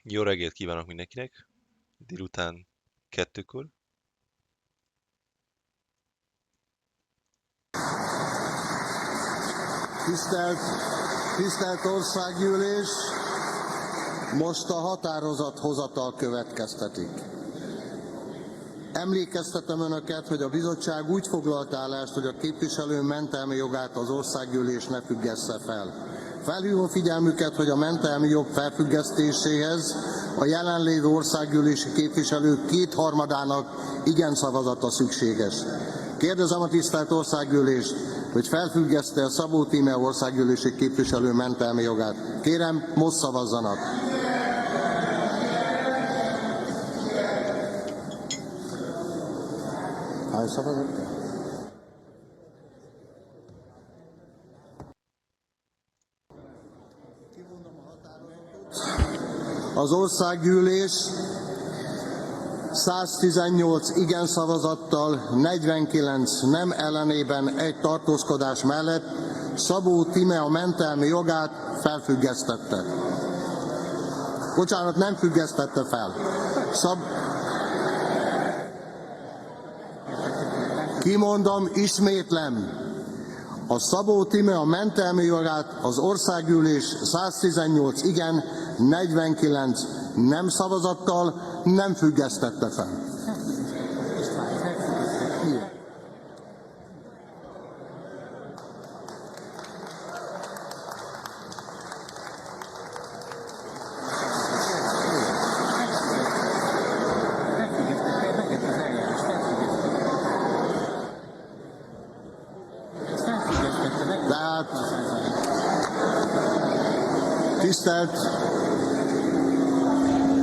Jó reggelt kívánok mindenkinek! Délután 2-kor. Tisztelt Országgyűlés! Most a határozathozatal következtetik. Emlékeztetem Önöket, hogy a bizottság úgy foglalt állást, hogy a képviselő mentelmi jogát az Országgyűlés ne függessze fel. Felhívom figyelmüket, hogy a mentelmi jog felfüggesztéséhez a jelenlévő országgyűlési képviselők kétharmadának igen szavazata szükséges. Kérdezem a tisztelt Országgyűlést, hogy felfüggeszte a Szabó Tíme országgyűlési képviselő mentelmi jogát. Kérem, most szavazzanak! Hány szavazat? Az Országgyűlés 118 igen szavazattal, 49 nem ellenében egy tartózkodás mellett Szabó Tíme a mentelmi jogát felfüggesztette. Bocsánat, nem függesztette fel. Kimondom, ismétlem. A Szabó Tíme a mentelmi jogát az Országgyűlés 118 igen, 49 nem szavazattal nem függesztette fel.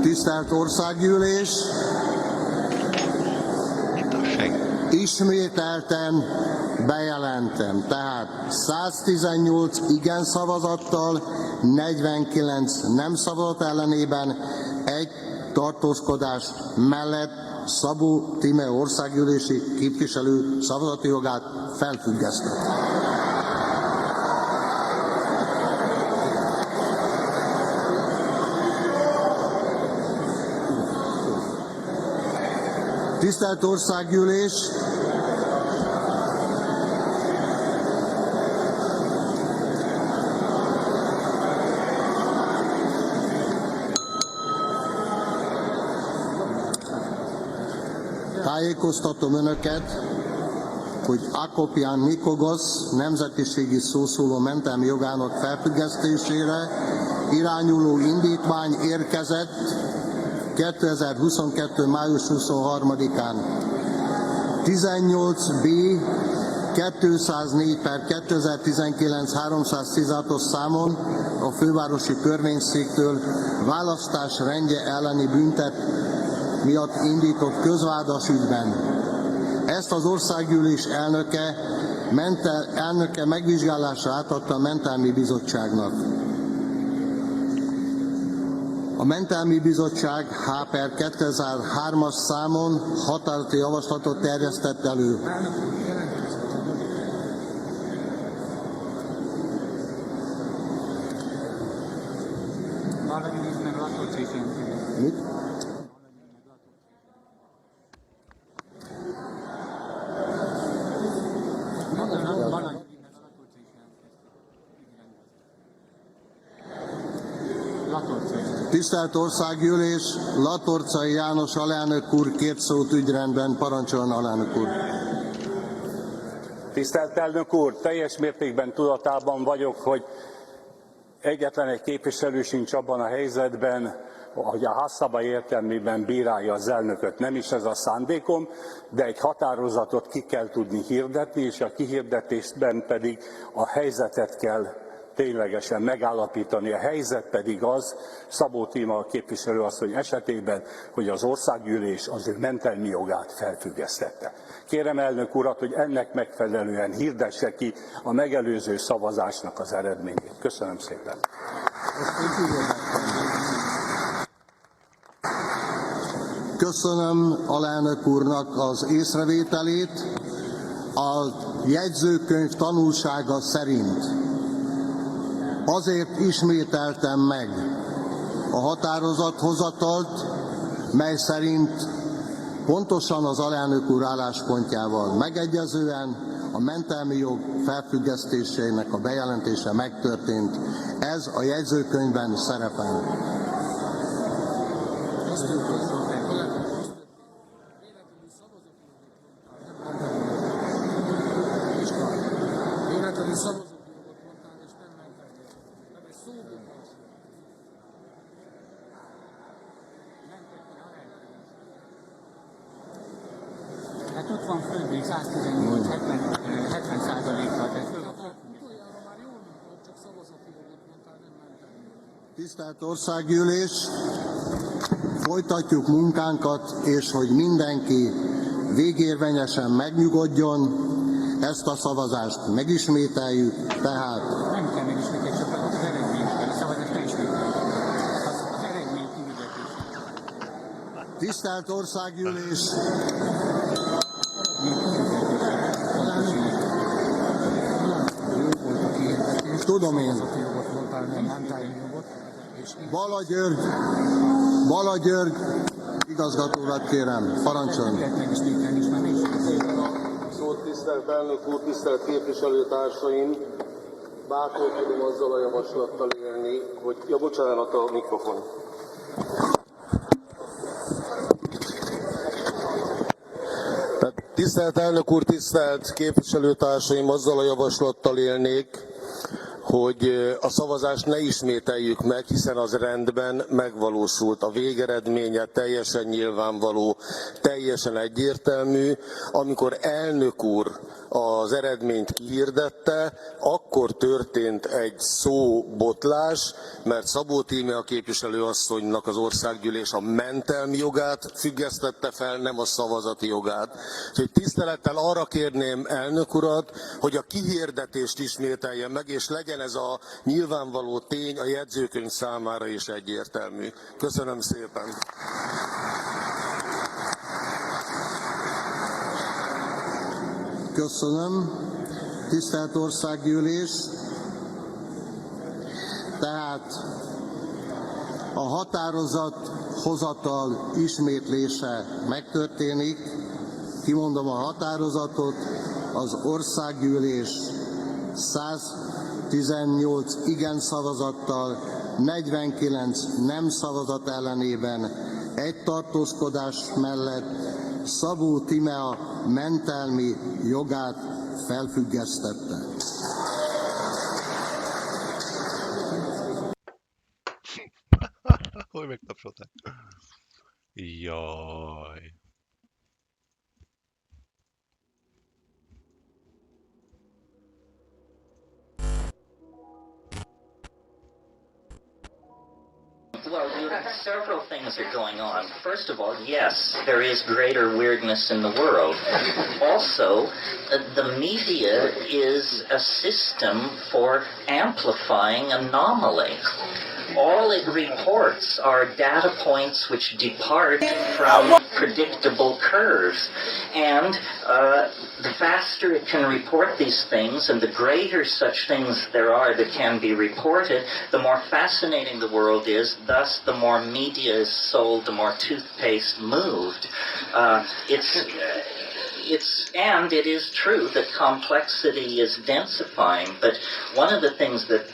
Tisztelt Országgyűlés! Ismételten bejelentem, tehát 118 igen szavazattal, 49 nem szavazat ellenében egy tartózkodás mellett Szabó Tíme országgyűlési képviselő szavazati jogát felfüggesztette. Tisztelt Országgyűlés! Tájékoztatom Önöket, hogy Akopján Nikogosz nemzetiségi szószóló mentelmi jogának felfüggesztésére irányuló indítvány érkezett 2022. május 23-án 18B 204/2019 316-os számon a fővárosi törvényszéktől választás rendje elleni büntet miatt indított közvádas ügyben. Ezt az Országgyűlés elnöke megvizsgálásra átadta a Mentelmi Bizottságnak. A Mentelmi Bizottság H/2003-as számon határozati javaslatot terjesztett elő. Mit? Tisztelt Országgyűlés, Latorcai János alelnök úr kért szót ügyrendben, parancsoljon alelnök úr. Tisztelt elnök úr, teljes mértékben tudatában vagyok, hogy egyetlen egy képviselő sincs abban a helyzetben, hogy a házszabály értelmében bírálja az elnököt. Nem is ez a szándékom, de egy határozatot ki kell tudni hirdetni, és a kihirdetésben pedig a helyzetet kell ténylegesen megállapítani. A helyzet pedig az, Szabó Tíme képviselőasszony esetében, hogy az Országgyűlés az ő mentelmi jogát felfüggesztette. Kérem elnök urat, hogy ennek megfelelően hirdesse ki a megelőző szavazásnak az eredményét. Köszönöm szépen. Köszönöm alelnök úrnak az észrevételét. A jegyzőkönyv tanulsága szerint azért ismételtem meg, a határozathozatalt, mely szerint pontosan az alelnök úr álláspontjával megegyezően a mentelmi jog felfüggesztésének a bejelentése megtörtént. Ez a jegyzőkönyvben szerepel. Hát ott van föl még 118-70%-kal. Tisztelt Országgyűlés, folytatjuk munkánkat, és hogy mindenki végérvényesen megnyugodjon, ezt a szavazást megismételjük, tehát Nem kell megismételni, csak az eredményt kell. A szavazást ne ismételjük. Az eredmény kivizetés. tisztelt Országgyűlés, tudom én. Bala György, igazgatórat kérem, parancsoljon. Szót tisztelt elnök úr, tisztelt képviselőtársaim! Bátorkodom azzal a javaslattal élni, hogy... Ja, bocsánat, a mikrofon. Tisztelt elnök úr, tisztelt képviselőtársaim, azzal a javaslattal élnék, hogy a szavazást ne ismételjük meg, hiszen az rendben megvalósult. A végeredménye teljesen nyilvánvaló, teljesen egyértelmű. Amikor elnök úr az eredményt kihirdette, akkor történt egy szóbotlás, mert Szabó Tíme a képviselőasszonynak az országgyűlés a mentelmi jogát függesztette fel, nem a szavazati jogát. Úgyhogy tisztelettel arra kérném elnök urat, hogy a kihirdetést ismételje meg, és legyen ez a nyilvánvaló tény a jegyzőkönyv számára is egyértelmű. Köszönöm szépen! Köszönöm. Tisztelt Országgyűlés, tehát a határozathozatal ismétlése megtörténik. Kimondom a határozatot, az Országgyűlés 118 igen szavazattal, 49 nem szavazat ellenében, egy tartózkodás mellett Szabó Tíme a mentelmi jogát felfüggesztette. Hogy megtapsolták? Jaj. Well, several things are going on. First of all, yes, there is greater weirdness in the world. Also, the media is a system for amplifying anomaly. All it reports are data points which depart from predictable curves. And the faster it can report these things, and the greater such things there are that can be reported, the more fascinating the world is. Thus, the more media is sold, the more toothpaste moved. And it is true that complexity is densifying, but one of the things that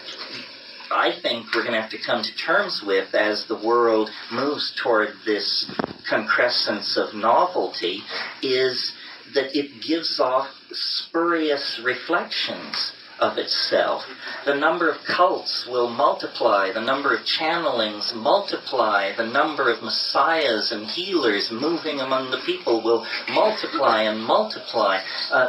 I think we're going to have to come to terms with as the world moves toward this concrescence of novelty is that it gives off spurious reflections of itself. The number of cults will multiply, the number of channelings multiply, the number of messiahs and healers moving among the people will multiply and multiply.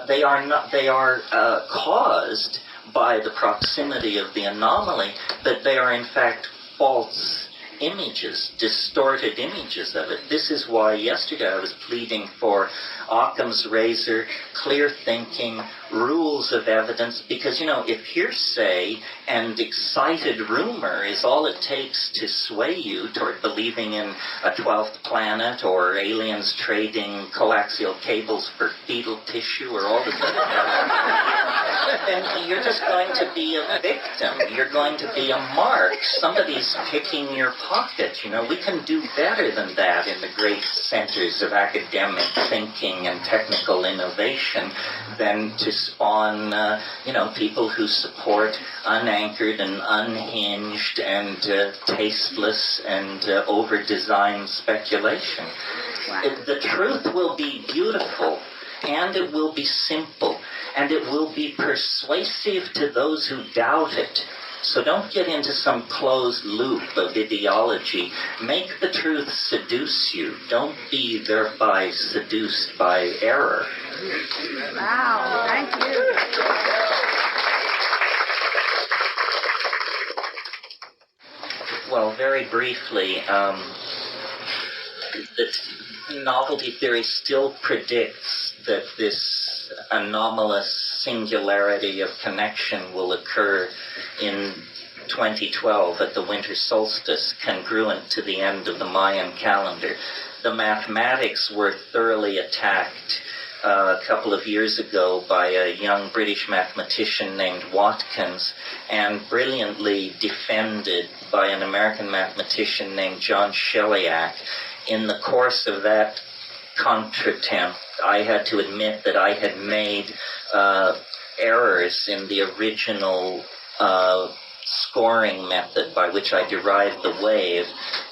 They are caused by the proximity of the anomaly, but they are in fact false images, distorted images of it. This is why yesterday I was pleading for Occam's razor, clear thinking, rules of evidence, because, if hearsay and excited rumor is all it takes to sway you toward believing in a 12th planet or aliens trading coaxial cables for fetal tissue or all this other stuff, then you're just going to be a victim. You're going to be a mark. Somebody's picking your pocket. We can do better than that in the great centers of academic thinking and technical innovation than to spawn, people who support unanchored and unhinged and tasteless and over-designed speculation. The truth will be beautiful, and it will be simple, and it will be persuasive to those who doubt it. So don't get into some closed loop of ideology. Make the truth seduce you. Don't be thereby seduced by error. Wow, thank you. Well, very briefly, the novelty theory still predicts that this anomalous singularity of connection will occur in 2012 at the winter solstice, congruent to the end of the Mayan calendar. The mathematics were thoroughly attacked a couple of years ago by a young British mathematician named Watkins, and brilliantly defended by an American mathematician named John Sheliak. In the course of that contretemps, I had to admit that I had made errors in the original scoring method by which I derived the wave,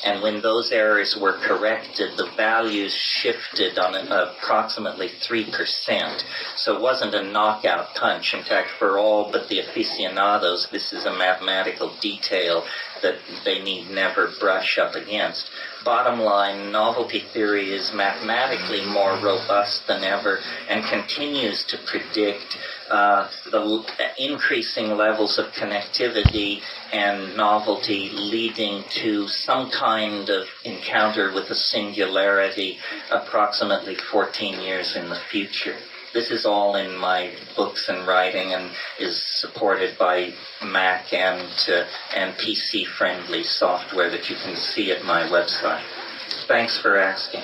and when those errors were corrected, the values shifted on approximately 3%. So it wasn't a knockout punch. In fact, for all but the aficionados, this is a mathematical detail that they need never brush up against. Bottom line, novelty theory is mathematically more robust than ever and continues to predict the increasing levels of connectivity and novelty leading to some kind of encounter with a singularity approximately 14 years in the future. This is all in my books and writing and is supported by Mac and PC-friendly software that you can see at my website. Thanks for asking.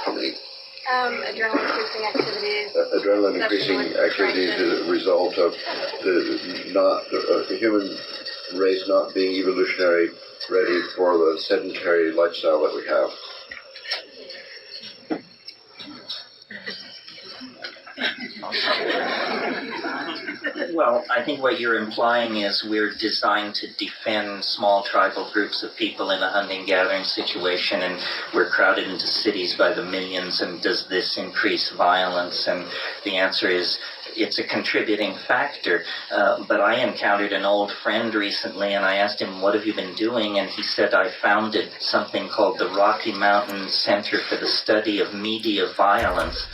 Adrenaline-increasing activities. Adrenaline-increasing activities is a result of the human race not being evolutionary ready for the sedentary lifestyle that we have. Well, I think what you're implying is we're designed to defend small tribal groups of people in a hunting-gathering situation, and we're crowded into cities by the millions, and does this increase violence? And the answer is, it's a contributing factor. But I encountered an old friend recently, and I asked him, what have you been doing? And he said, I founded something called the Rocky Mountain Center for the Study of Media Violence.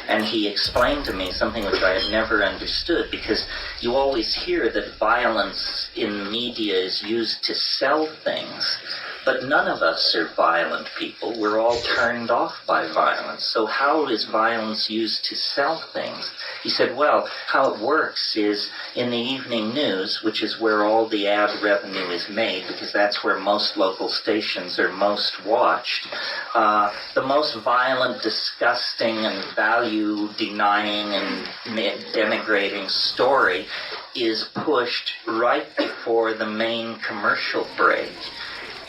And he explained to me something which I had never understood, because you always hear that violence in media is used to sell things. But none of us are violent people. We're all turned off by violence. So how is violence used to sell things? He said, well, how it works is in the evening news, which is where all the ad revenue is made, because that's where most local stations are most watched, the most violent, disgusting, and value-denying and denigrating story is pushed right before the main commercial break.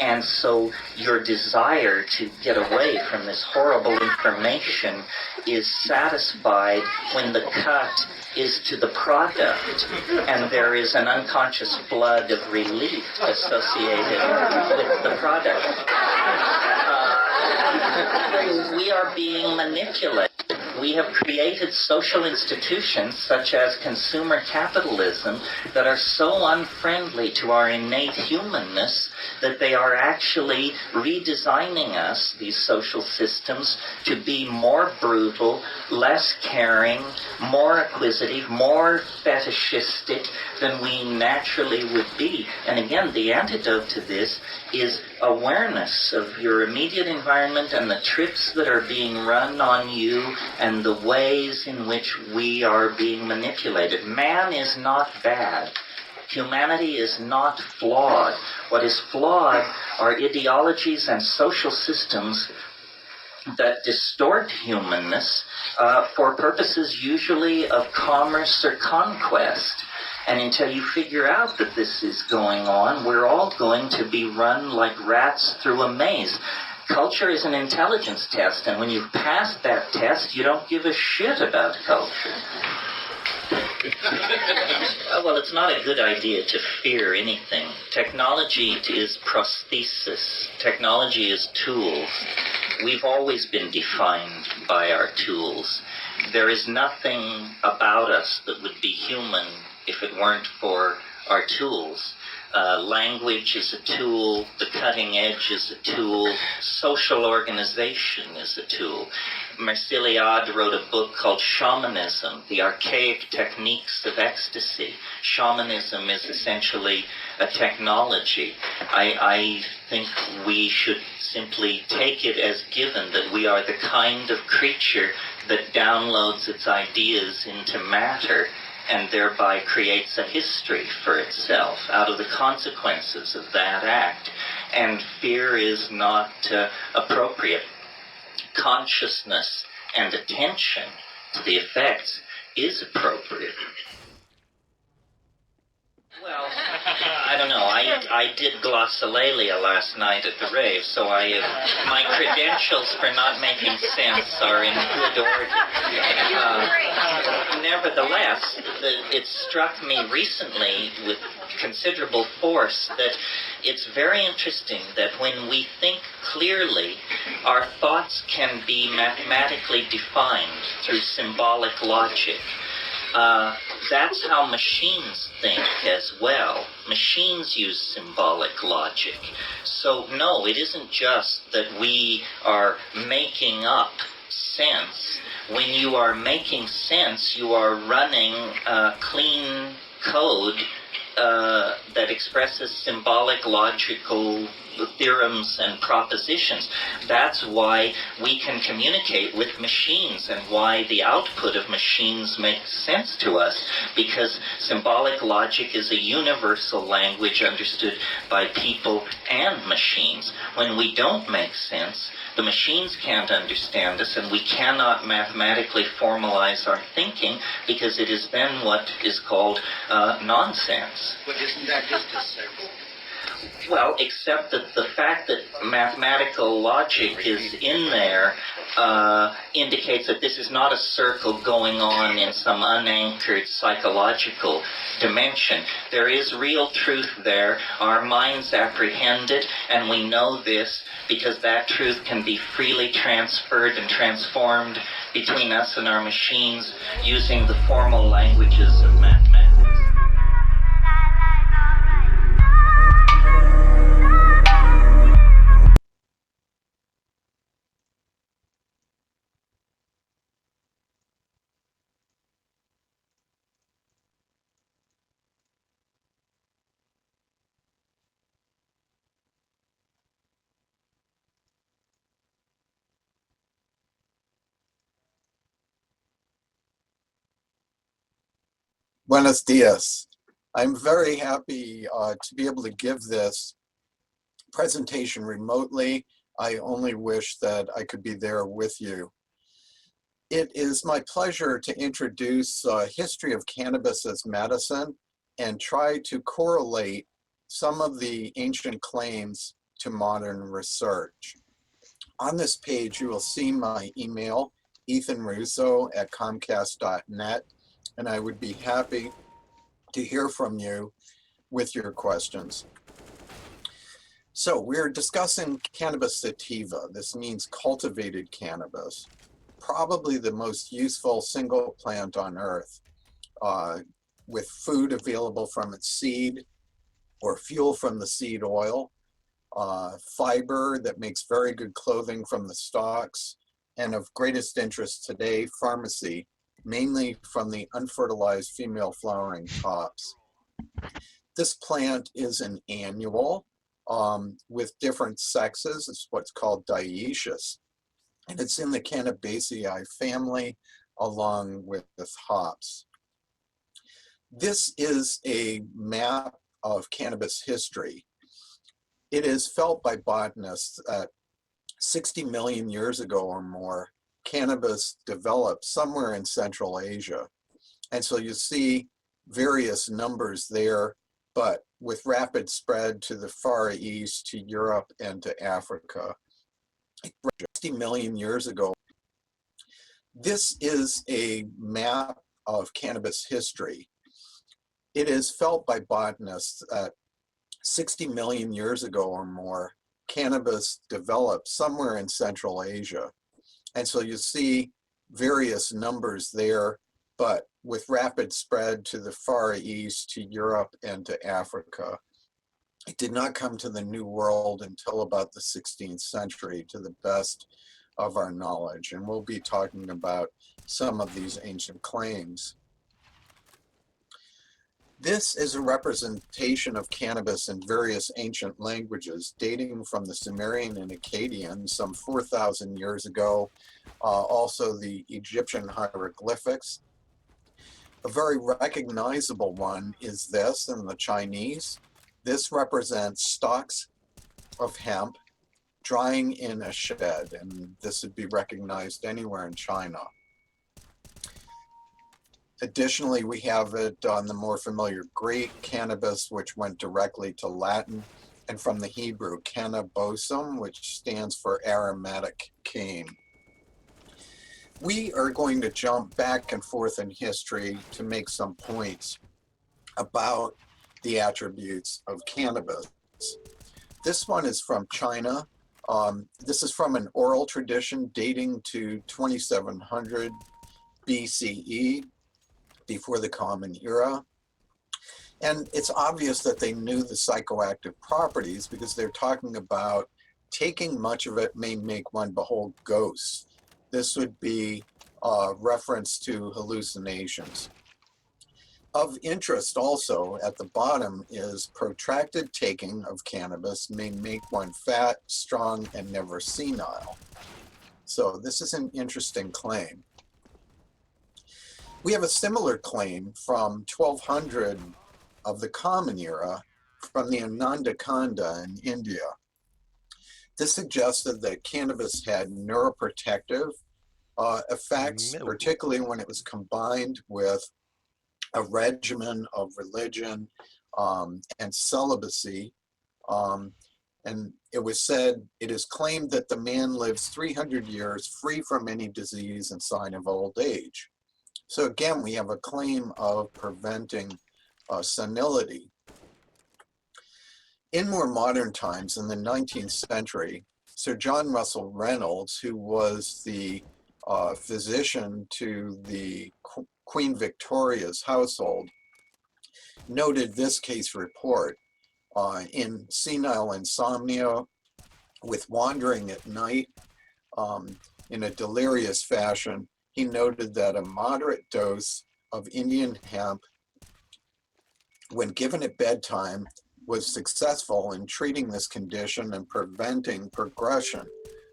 And so your desire to get away from this horrible information is satisfied when the cut is to the product, and there is an unconscious flood of relief associated with the product. We are being manipulated. We have created social institutions such as consumer capitalism that are so unfriendly to our innate humanness that they are actually redesigning us, these social systems, to be more brutal, less caring, more acquisitive, more fetishistic than we naturally would be. And again, the antidote to this is awareness of your immediate environment and the tricks that are being run on you and and the ways in which we are being manipulated. Man is not bad. Humanity is not flawed. What is flawed are ideologies and social systems that distort humanness for purposes usually of commerce or conquest. And until you figure out that this is going on, we're all going to be run like rats through a maze. Culture is an intelligence test, and when you've passed that test, you don't give a shit about culture. Well, it's not a good idea to fear anything. Technology is prosthesis. Technology is tools. We've always been defined by our tools. There is nothing about us that would be human if it weren't for our tools. Language is a tool, the cutting edge is a tool, social organization is a tool. Marceliade wrote a book called Shamanism, The Archaic Techniques of Ecstasy. Shamanism is essentially a technology. I think we should simply take it as given that we are the kind of creature that downloads its ideas into matter and thereby creates a history for itself out of the consequences of that act. And fear is not appropriate. Consciousness and attention to the effects is appropriate. Well, I don't know. I did glossolalia last night at the rave, so my credentials for not making sense are in good order. Nevertheless, it struck me recently with considerable force that it's very interesting that when we think clearly, our thoughts can be mathematically defined through symbolic logic. That's how machines think as well. Machines use symbolic logic. So no, it isn't just that we are making up sense. When you are making sense, you are running clean code that expresses symbolic logical theorems and propositions. That's why we can communicate with machines and why the output of machines makes sense to us, because symbolic logic is a universal language understood by people and machines. When we don't make sense, the machines can't understand us, and we cannot mathematically formalize our thinking because it is then what is called nonsense. But isn't that just a circle? Well, except that the fact that mathematical logic is in there indicates that this is not a circle going on in some unanchored psychological dimension. There is real truth there. Our minds apprehend it, and we know this because that truth can be freely transferred and transformed between us and our machines using the formal languages of mathematics. Buenos dias. I'm very happy to be able to give this presentation remotely. I only wish that I could be there with you. It is my pleasure to introduce a history of cannabis as medicine and try to correlate some of the ancient claims to modern research. On this page, you will see my email, ethanrusso@comcast.net, and I would be happy to hear from you with your questions. So we're discussing cannabis sativa. This means cultivated cannabis, probably the most useful single plant on earth, with food available from its seed or fuel from the seed oil, fiber that makes very good clothing from the stalks, and of greatest interest today, pharmacy, mainly from the unfertilized female flowering tops. This plant is an annual with different sexes. It's what's called dioecious. and it's in the Cannabaceae family along with hops. This is a map of cannabis history. It is felt by botanists that 60 million years ago or more, cannabis developed somewhere in Central Asia. And so you see various numbers there, but with rapid spread to the Far East, to Europe, and to Africa. 60 million years ago. This is a map of cannabis history. It is felt by botanists that 60 million years ago or more, cannabis developed somewhere in Central Asia. And so you see various numbers there, but with rapid spread to the Far East, to Europe, and to Africa. It did not come to the New World until about the 16th century, to the best of our knowledge. And we'll be talking about some of these ancient claims. This is a representation of cannabis in various ancient languages dating from the Sumerian and Akkadian some 4,000 years ago, also the Egyptian hieroglyphics. A very recognizable one is this in the Chinese. This represents stalks of hemp drying in a shed, and this would be recognized anywhere in China. Additionally, we have it on the more familiar Greek cannabis, which went directly to Latin, and from the Hebrew cannabosum, which stands for aromatic cane. We are going to jump back and forth in history to make some points about the attributes of cannabis. This one is from China. This is from an oral tradition dating to 2700 BCE, before the Common Era. And it's obvious that they knew the psychoactive properties because they're talking about taking much of it may make one behold ghosts. This would be a reference to hallucinations. Of interest also at the bottom is protracted taking of cannabis may make one fat, strong, and never senile. So this is an interesting claim. We have a similar claim from 1200 of the Common Era from the Ananda Khanda in India. This suggested that cannabis had neuroprotective effects, particularly when it was combined with a regimen of religion and celibacy. And it was said, it is claimed that the man lives 300 years free from any disease and sign of old age. So again, we have a claim of preventing senility. In more modern times, in the 19th century, Sir John Russell Reynolds, who was the physician to the Queen Victoria's household, noted this case report in senile insomnia with wandering at night in a delirious fashion. He noted that a moderate dose of Indian hemp, when given at bedtime, was successful in treating this condition and preventing progression.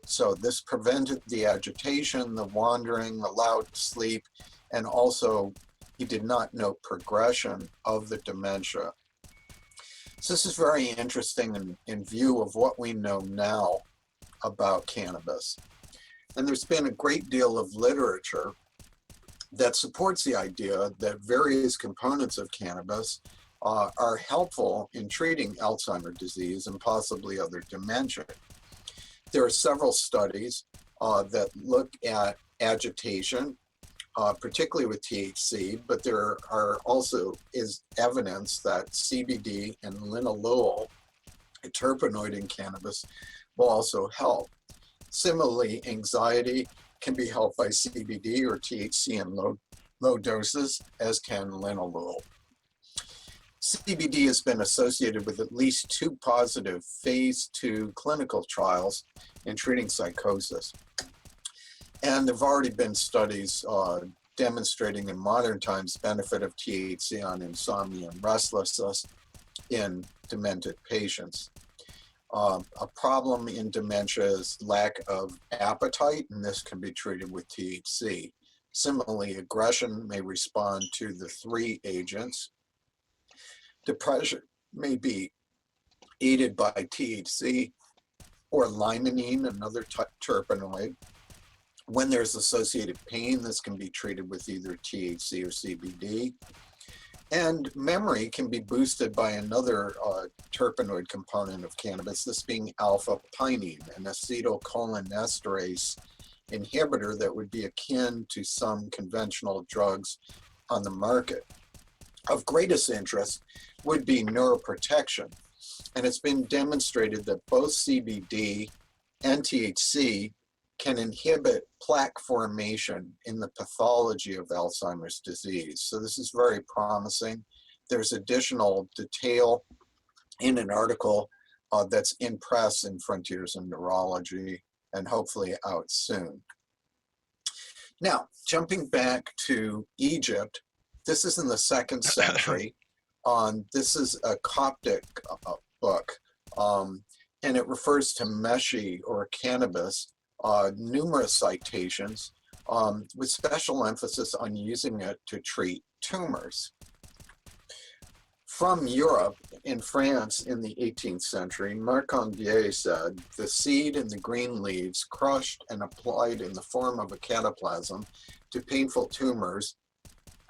So this prevented the agitation, the wandering, allowed sleep, and also he did not note progression of the dementia. So this is very interesting in view of what we know now about cannabis. And there's been a great deal of literature that supports the idea that various components of cannabis are helpful in treating Alzheimer's disease and possibly other dementia. There are several studies that look at agitation, particularly with THC, but there are also is evidence that CBD and linalool, a terpenoid in cannabis, will also help. Similarly, anxiety can be helped by CBD or THC in low doses, as can linalool. CBD has been associated with at least 2 positive phase 2 clinical trials in treating psychosis. And there have already been studies demonstrating in modern times benefit of THC on insomnia and restlessness in demented patients. A problem in dementia is lack of appetite, and this can be treated with THC. Similarly, aggression may respond to the 3 agents. Depression may be aided by THC or limonene, another terpenoid. When there's associated pain, this can be treated with either THC or CBD. And memory can be boosted by another terpenoid component of cannabis, this being alpha-pinene, an acetylcholinesterase inhibitor that would be akin to some conventional drugs on the market. Of greatest interest would be neuroprotection, and it's been demonstrated that both CBD and THC can inhibit plaque formation in the pathology of Alzheimer's disease. So this is very promising. There's additional detail in an article that's in press in Frontiers in Neurology and hopefully out soon. Now, jumping back to Egypt, this is in the 2nd century. This is a Coptic book, and it refers to meshi or cannabis, numerous citations with special emphasis on using it to treat tumors. From Europe, in France in the 18th century, Marcandier said, the seed and the green leaves crushed and applied in the form of a cataplasm to painful tumors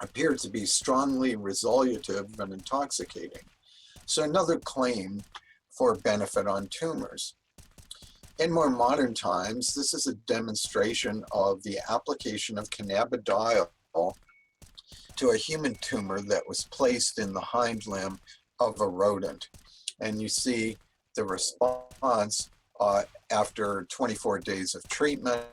appeared to be strongly resolutive and intoxicating. So another claim for benefit on tumors. In more modern times, this is a demonstration of the application of cannabidiol to a human tumor that was placed in the hind limb of a rodent. And you see the response after 24 days of treatment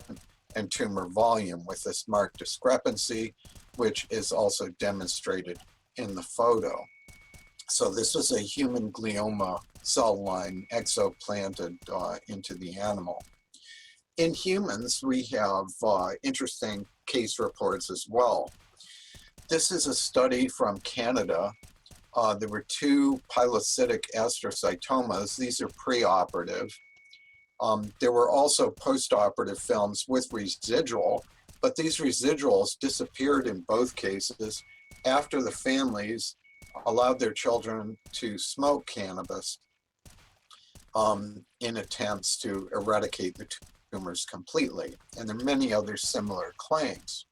and tumor volume with this marked discrepancy, which is also demonstrated in the photo. So this was a human glioma cell line exoplanted into the animal. In humans, we have interesting case reports as well. This is a study from Canada. There were 2 pilocytic astrocytomas. These are preoperative. There were also postoperative films with residual, but these residuals disappeared in both cases after the families allowed their children to smoke cannabis in attempts to eradicate the tumors completely. And there are many other similar claims.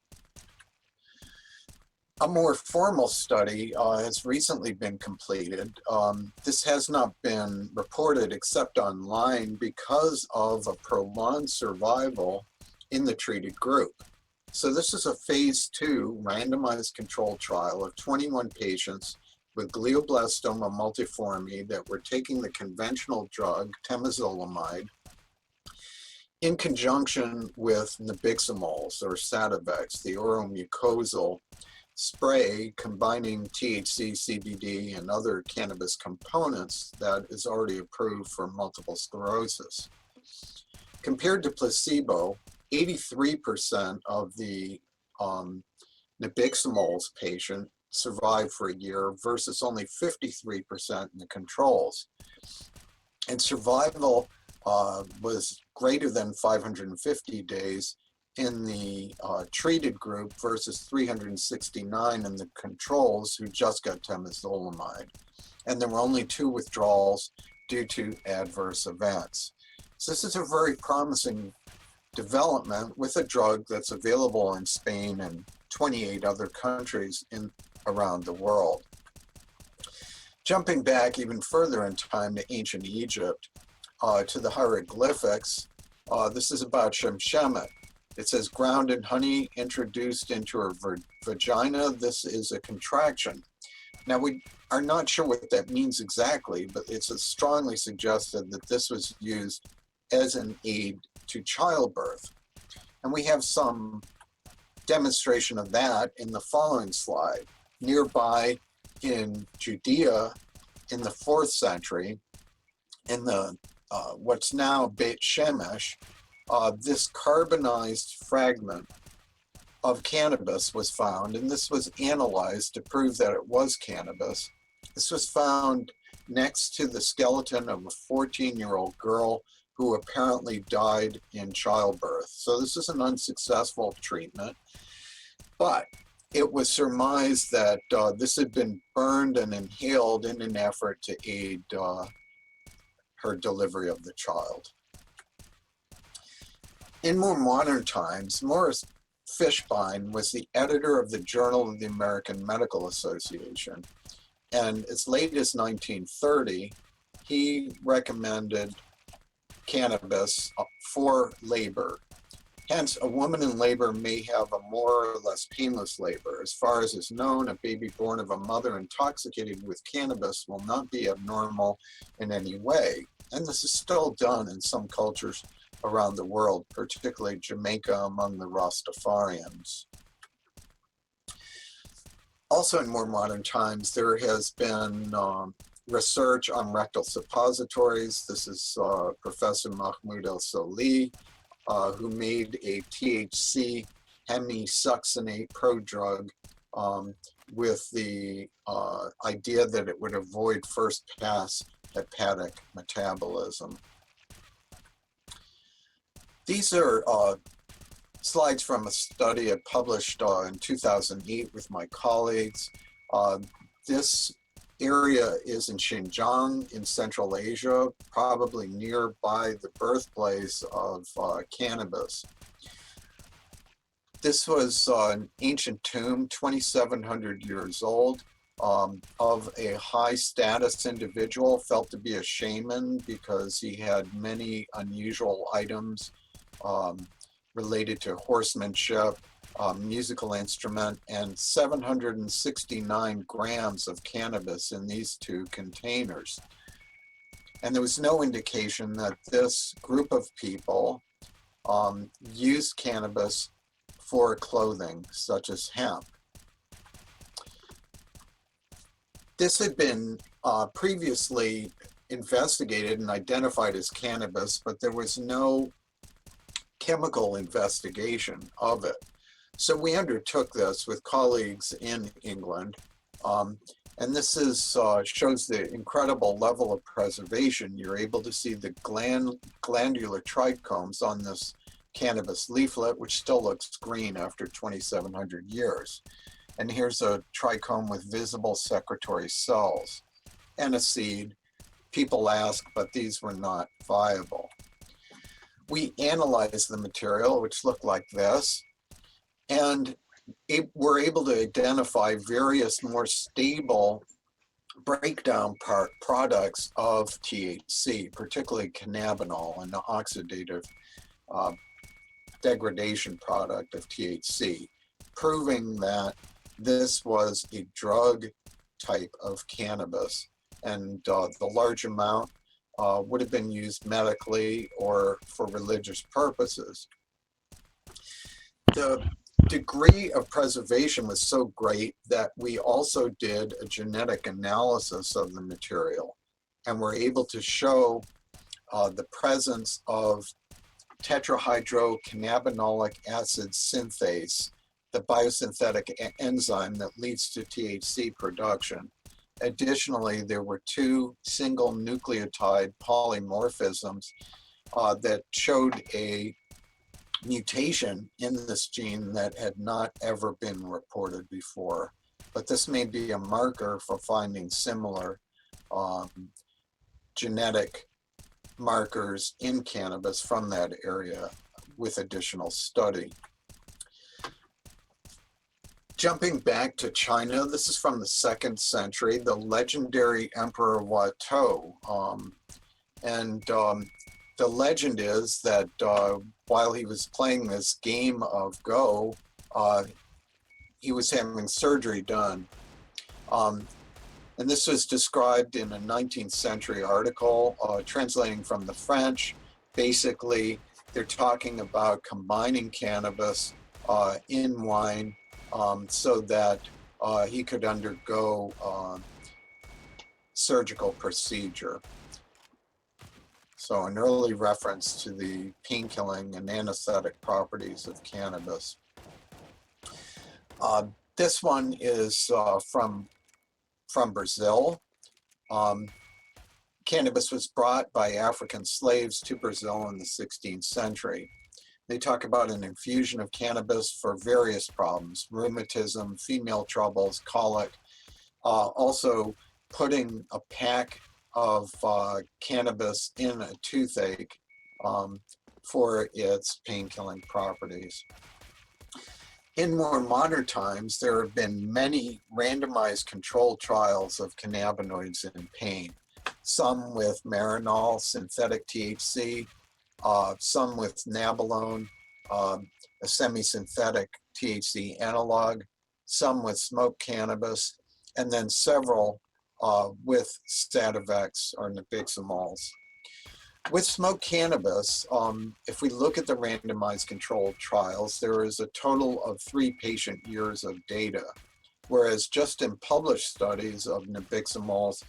A more formal study has recently been completed. This has not been reported except online because of a prolonged survival in the treated group. So this is a phase 2 randomized controlled trial of 21 patients with glioblastoma multiforme that were taking the conventional drug temozolomide in conjunction with nabiximols or Sativex, the oromucosal spray combining THC, CBD, and other cannabis components that is already approved for multiple sclerosis. Compared to placebo, 83% of the nabiximols patient survived for a year versus only 53% in the controls. And survival was greater than 550 days in the treated group versus 369 in the controls who just got temozolomide. And there were only 2 withdrawals due to adverse events. So this is a very promising development with a drug that's available in Spain and 28 other countries around the world. Jumping back even further in time to ancient Egypt, to the hieroglyphics, this is about Shemshemet. It says ground in honey introduced into her vagina. This is a contraction. Now we are not sure what that means exactly, but it's strongly suggested that this was used as an aid to childbirth. And we have some demonstration of that in the following slide. Nearby in Judea in the 4th century, in the what's now Beit Shemesh, this carbonized fragment of cannabis was found, and this was analyzed to prove that it was cannabis. This was found next to the skeleton of a 14-year-old girl who apparently died in childbirth. So this is an unsuccessful treatment, but it was surmised that this had been burned and inhaled in an effort to aid her delivery of the child. In more modern times, Morris Fishbein was the editor of the Journal of the American Medical Association, and as late as 1930, he recommended cannabis for labor. Hence, a woman in labor may have a more or less painless labor. As far as is known, a baby born of a mother intoxicated with cannabis will not be abnormal in any way. And this is still done in some cultures around the world, particularly Jamaica among the Rastafarians. Also in more modern times, there has been research on rectal suppositories. This is Professor Mahmoud El-Soli, who made a THC hemisuccinate prodrug with the idea that it would avoid first pass hepatic metabolism. These are slides from a study I published in 2008 with my colleagues. This area is in Xinjiang in Central Asia, probably nearby the birthplace of cannabis. This was an ancient tomb, 2,700 years old, of a high status individual, felt to be a shaman because he had many unusual items related to horsemanship, musical instrument, and 769 grams of cannabis in these two containers. And there was no indication that this group of people used cannabis for clothing, such as hemp. This had been previously investigated and identified as cannabis, but there was no chemical investigation of it. So we undertook this with colleagues in England, and this is shows the incredible level of preservation. You're able to see the glandular trichomes on this cannabis leaflet, which still looks green after 2,700 years. And here's a trichome with visible secretory cells and a seed. People ask, but these were not viable. We analyzed the material, which looked like this, and we're able to identify various more stable breakdown products of THC, particularly cannabinol, an oxidative degradation product of THC, proving that this was a drug type of cannabis, and the large amount would have been used medically or for religious purposes. The degree of preservation was so great that we also did a genetic analysis of the material, and were able to show the presence of tetrahydrocannabinolic acid synthase, the biosynthetic enzyme that leads to THC production. Additionally, there were 2 single nucleotide polymorphisms that showed a mutation in this gene that had not ever been reported before. But this may be a marker for finding similar genetic markers in cannabis from that area with additional study. Jumping back to China, this is from the 2nd century, the legendary Emperor Watteau. The legend is that while he was playing this game of Go, he was having surgery done. And this was described in a 19th century article, translating from the French. Basically, they're talking about combining cannabis in wine so that he could undergo surgical procedure. So an early reference to the pain-killing and anesthetic properties of cannabis. This one is from Brazil. Cannabis was brought by African slaves to Brazil in the 16th century. They talk about an infusion of cannabis for various problems, rheumatism, female troubles, colic, also putting a pack of cannabis in a toothache for its pain-killing properties. In more modern times, there have been many randomized controlled trials of cannabinoids in pain, some with Marinol, synthetic THC, some with Nabilone, a semi-synthetic THC analog, some with smoked cannabis, and then several with Sativex or nabiximols. With smoked cannabis, if we look at the randomized controlled trials, there is a total of 3 patient years of data, whereas just in published studies of nabiximols,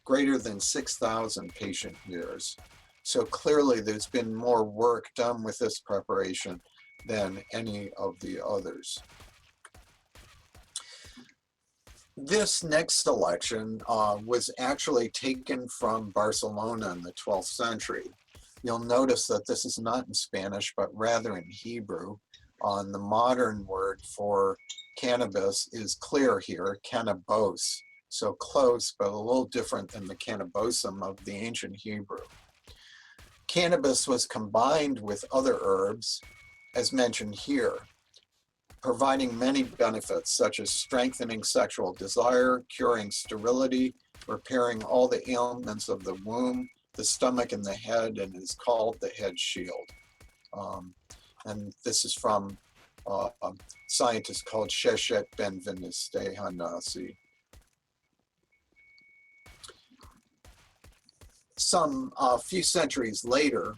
greater than 6,000 patient years. So clearly there's been more work done with this preparation than any of the others. This next selection was actually taken from Barcelona in the 12th century. You'll notice that this is not in Spanish, but rather in Hebrew. The modern word for cannabis is clear here, cannabos. So close, but a little different than the cannabosum of the ancient Hebrew. Cannabis was combined with other herbs, as mentioned here, providing many benefits such as strengthening sexual desire, curing sterility, repairing all the ailments of the womb, the stomach, and the head, and is called the head shield. And this is from a scientist called Sheshet Benveniste Hanasi. Some few centuries later,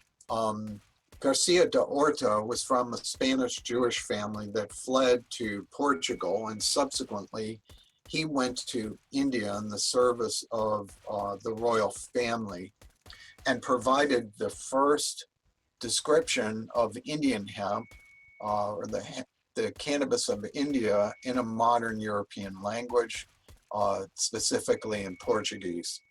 Garcia de Orta was from a Spanish Jewish family that fled to Portugal, and subsequently he went to India in the service of the royal family and provided the first description of Indian hemp, or the cannabis of India, in a modern European language, specifically in Portuguese.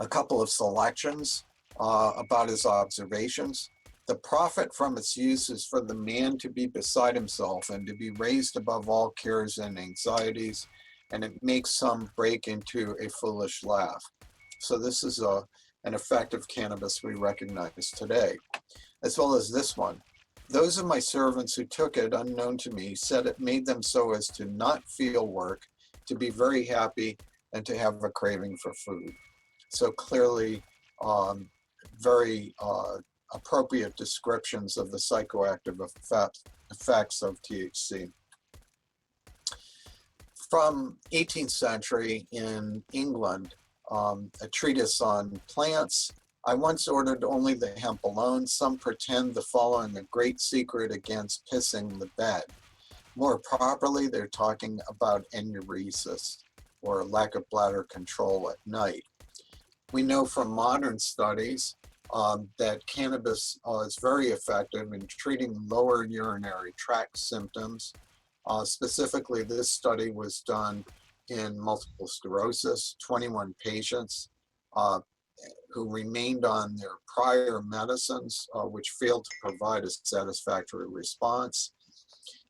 A couple of selections about his observations. The profit from its use is for the man to be beside himself and to be raised above all cares and anxieties, and it makes some break into a foolish laugh. So this is an effect of cannabis we recognize today, as well as this one. Those of my servants who took it unknown to me said it made them so as to not feel work, to be very happy, and to have a craving for food. So clearly, very appropriate descriptions of the psychoactive effects of THC. From 18th century in England, a treatise on plants. I once ordered only the hemp alone. Some pretend the following a great secret against pissing the bed. More properly, they're talking about enuresis, or lack of bladder control at night. We know from modern studies that cannabis is very effective in treating lower urinary tract symptoms. Specifically, this study was done in multiple sclerosis, 21 patients who remained on their prior medicines, which failed to provide a satisfactory response.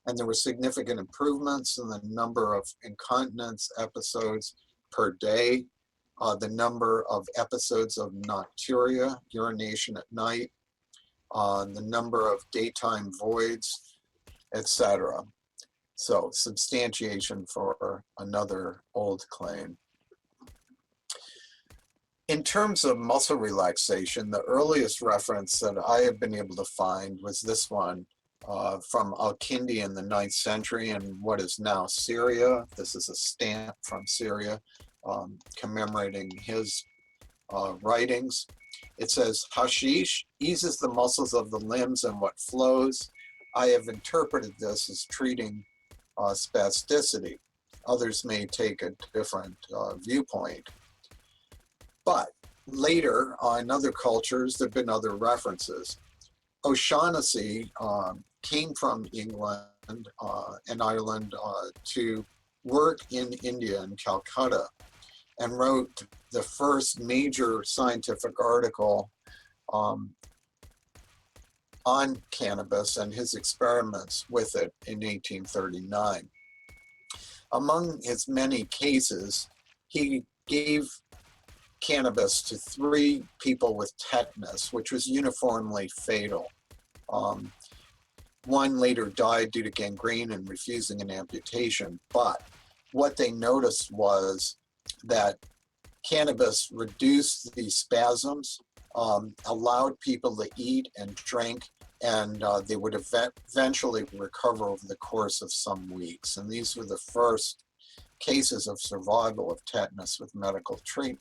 And there were significant improvements in the number of incontinence episodes per day, the number of episodes of nocturia, urination at night, the number of daytime voids, etc. So substantiation for another old claim. In terms of muscle relaxation, the earliest reference that I have been able to find was this one from Al-Kindi in the 9th century in what is now Syria. This is a stamp from Syria commemorating his writings. It says, hashish eases the muscles of the limbs and what flows. I have interpreted this as treating spasticity. Others may take a different viewpoint. But later, in other cultures, there have been other references. O'Shaughnessy came from England and Ireland to work in India, in Calcutta. and wrote the first major scientific article on cannabis and his experiments with it in 1839. Among his many cases, he gave cannabis to 3 people with tetanus, which was uniformly fatal. One later died due to gangrene and refusing an amputation, but what they noticed was that cannabis reduced these spasms, allowed people to eat and drink, and they would eventually recover over the course of some weeks. And these were the first cases of survival of tetanus with medical treatment.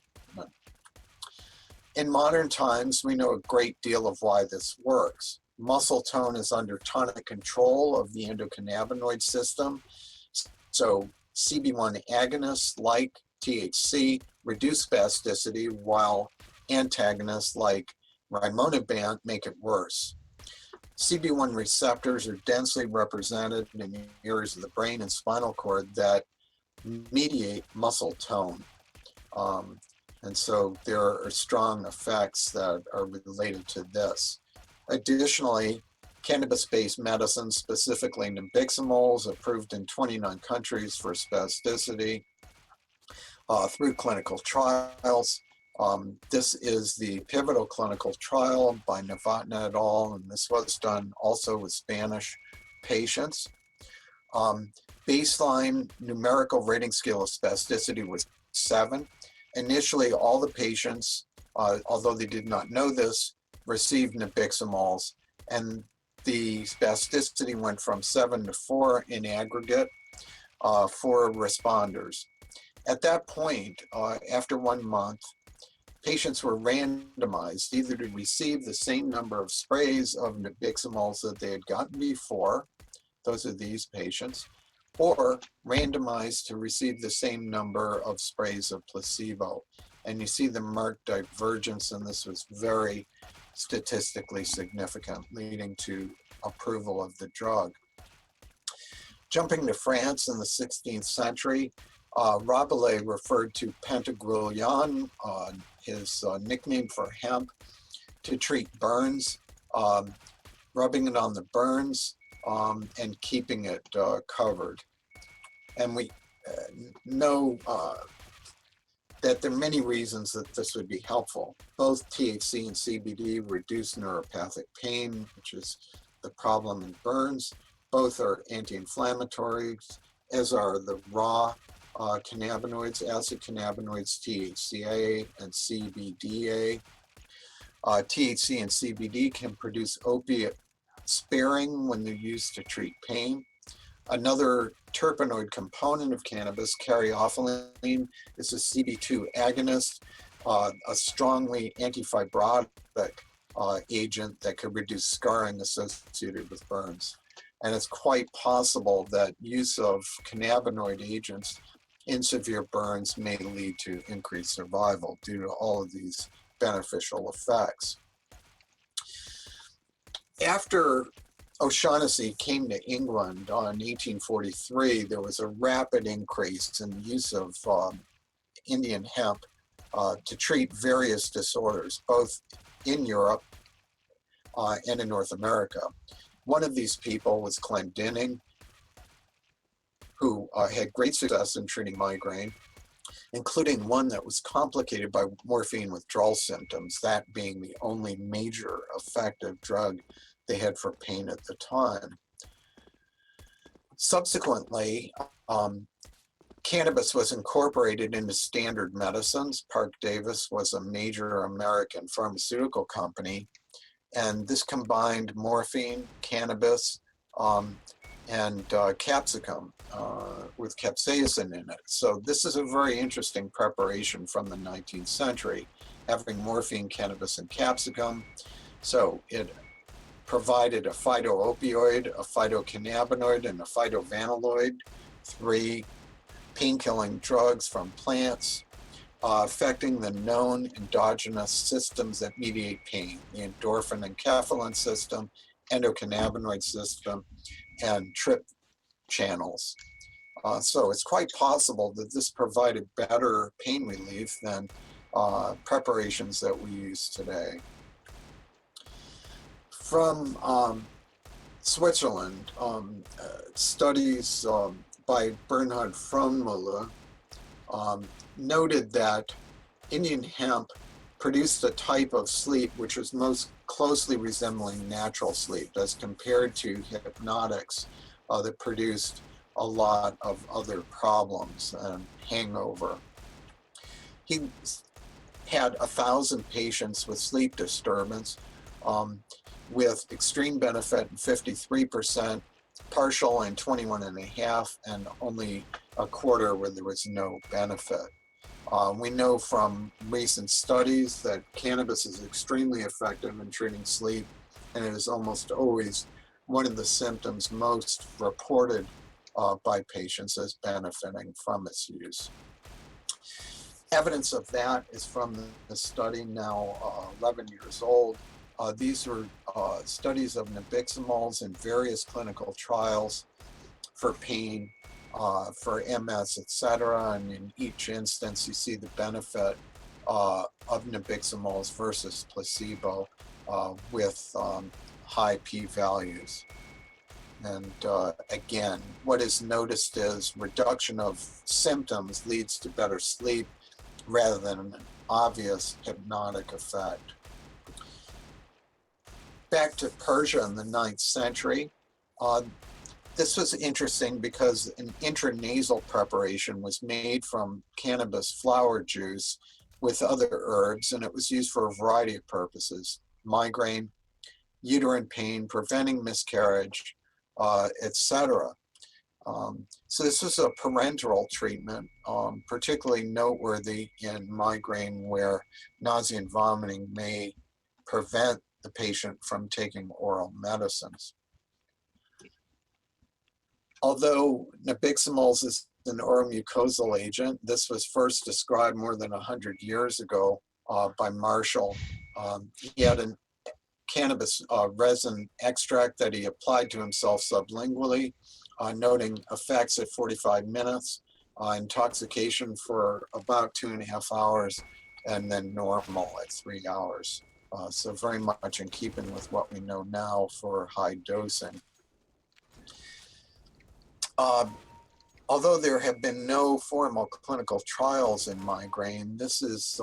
In modern times, we know a great deal of why this works. Muscle tone is under tonic control of the endocannabinoid system. So CB1 agonists like THC reduce spasticity, while antagonists like rimonabant make it worse. CB1 receptors are densely represented in areas of the brain and spinal cord that mediate muscle tone. And so there are strong effects that are related to this. Additionally, cannabis-based medicines, specifically nabiximols, approved in 29 countries for spasticity through clinical trials. This is the pivotal clinical trial by Novotny et al., and this was done also with Spanish patients. Baseline numerical rating scale of spasticity was 7. Initially, all the patients, although they did not know this, received nabiximols, and the spasticity went from 7 to 4 in aggregate for responders. At that point, after 1 month, patients were randomized either to receive the same number of sprays of nabiximols that they had gotten before, those are these patients, or randomized to receive the same number of sprays of placebo. And you see the marked divergence, and this was very statistically significant, leading to approval of the drug. Jumping to France in the 16th century, Rabelais referred to pentagulion, his nickname for hemp, to treat burns, rubbing it on the burns and keeping it covered. And we know that there are many reasons that this would be helpful. Both THC and CBD reduce neuropathic pain, which is the problem in burns. Both are anti-inflammatories, as are the raw cannabinoids, acid cannabinoids, THCA and CBDA. THC and CBD can produce opiate sparing when they're used to treat pain. Another terpenoid component of cannabis, caryophyllene, is a CB2 agonist, a strongly antifibrotic agent that could reduce scarring associated with burns. And it's quite possible that use of cannabinoid agents in severe burns may lead to increased survival due to all of these beneficial effects. After O'Shaughnessy came to England in 1843, there was a rapid increase in the use of Indian hemp to treat various disorders, both in Europe and in North America. One of these people was Clendening, who had great success in treating migraine, including one that was complicated by morphine withdrawal symptoms, that being the only major effective drug they had for pain at the time. Subsequently, cannabis was incorporated into standard medicines. Parke-Davis was a major American pharmaceutical company, and this combined morphine, cannabis, and capsicum with capsaicin in it. So this is a very interesting preparation from the 19th century, having morphine, cannabis, and capsicum. So it provided a phytoopioid, a phytocannabinoid, and a phytovanilloid, 3 pain-killing drugs from plants, affecting the known endogenous systems that mediate pain, the endorphin and enkephalin system, endocannabinoid system, and TRP channels. So it's quite possible that this provided better pain relief than preparations that we use today. From Switzerland, studies by Bernhard Frohnmüller noted that Indian hemp produced a type of sleep which was most closely resembling natural sleep as compared to hypnotics that produced a lot of other problems and hangover. He had 1,000 patients with sleep disturbance with extreme benefit in 53%, partial in 21.5%, and only a quarter where there was no benefit. We know from recent studies that cannabis is extremely effective in treating sleep, and it is almost always one of the symptoms most reported by patients as benefiting from its use. Evidence of that is from the study, now 11 years old. These were studies of nabiximols in various clinical trials for pain, for MS, etc. And in each instance, you see the benefit of nabiximols versus placebo with high p-values. And again, what is noticed is reduction of symptoms leads to better sleep rather than an obvious hypnotic effect. Back to Persia in the 9th century, this was interesting because an intranasal preparation was made from cannabis flower juice with other herbs, and it was used for a variety of purposes: migraine, uterine pain, preventing miscarriage, etc. So this was a parenteral treatment, particularly noteworthy in migraine where nausea and vomiting may prevent the patient from taking oral medicines. Although nabiximols is an oral mucosal agent, this was first described more than 100 years ago by Marshall. He had a cannabis resin extract that he applied to himself sublingually, noting effects at 45 minutes, intoxication for about 2.5 hours, and then normal at 3 hours. So very much in keeping with what we know now for high dosing. Although there have been no formal clinical trials in migraine, this is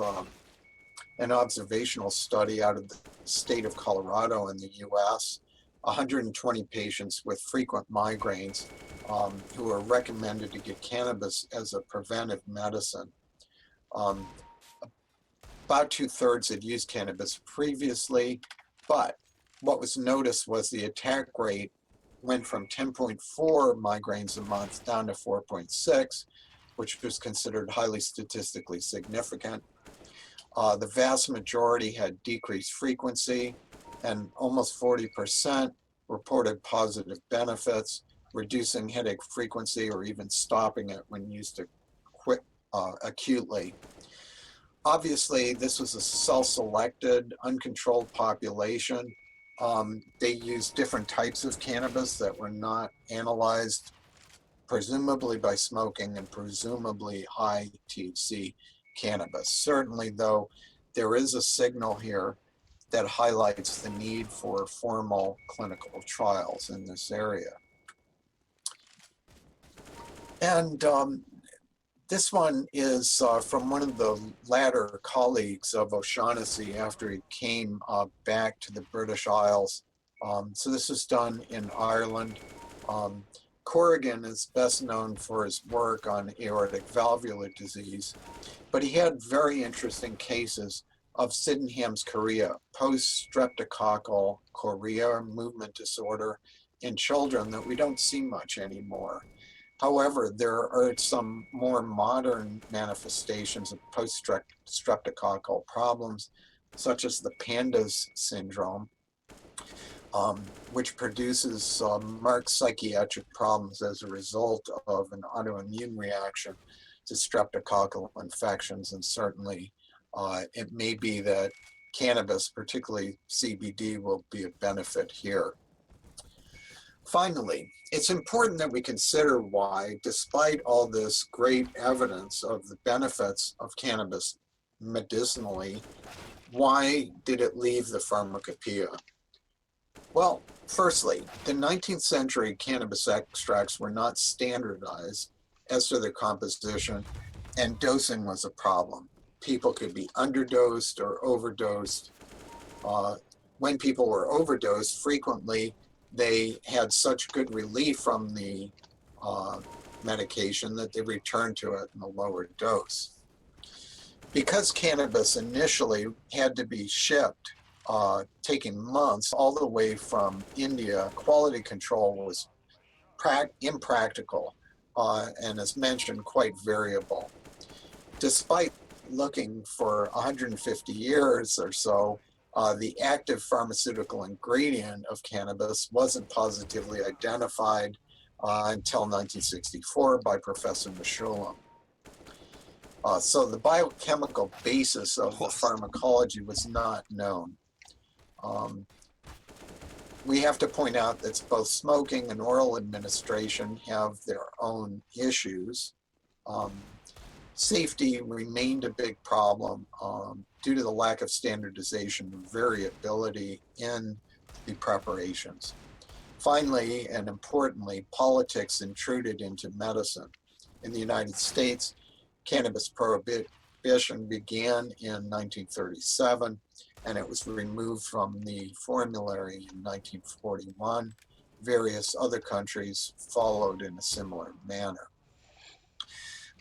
an observational study out of the state of Colorado in the US. 120 patients with frequent migraines who are recommended to get cannabis as a preventive medicine. About 2/3 had used cannabis previously, but what was noticed was the attack rate went from 10.4 migraines a month down to 4.6, which was considered highly statistically significant. The vast majority had decreased frequency, and almost 40% reported positive benefits, reducing headache frequency or even stopping it when used acutely. Obviously, this was a self-selected, uncontrolled population. They used different types of cannabis that were not analyzed, presumably by smoking and presumably high THC cannabis. Certainly, though, there is a signal here that highlights the need for formal clinical trials in this area. And this one is from one of the latter colleagues of O'Shaughnessy after he came back to the British Isles. So this was done in Ireland. Corrigan is best known for his work on aortic valvular disease, but he had very interesting cases of Sydenham's chorea, post-streptococcal chorea, movement disorder in children that we don't see much anymore. However, there are some more modern manifestations of post-streptococcal problems, such as the PANDAS syndrome, which produces marked psychiatric problems as a result of an autoimmune reaction to streptococcal infections. And certainly it may be that cannabis, particularly CBD, will be a benefit here. Finally, it's important that we consider why, despite all this great evidence of the benefits of cannabis medicinally, why did it leave the pharmacopoeia? Well, firstly, the 19th century cannabis extracts were not standardized as to their composition, and dosing was a problem. People could be underdosed or overdosed. When people were overdosed, frequently they had such good relief from the medication that they returned to it in a lower dose. Because cannabis initially had to be shipped, taking months all the way from India, quality control was impractical and, as mentioned, quite variable. Despite looking for 150 years or so, the active pharmaceutical ingredient of cannabis wasn't positively identified until 1964 by Professor Meshulam. So the biochemical basis of the pharmacology was not known. We have to point out that both smoking and oral administration have their own issues. Safety remained a big problem due to the lack of standardization and variability in the preparations. Finally, and importantly, politics intruded into medicine. In the United States, cannabis prohibition began in 1937, and it was removed from the formulary in 1941. Various other countries followed in a similar manner.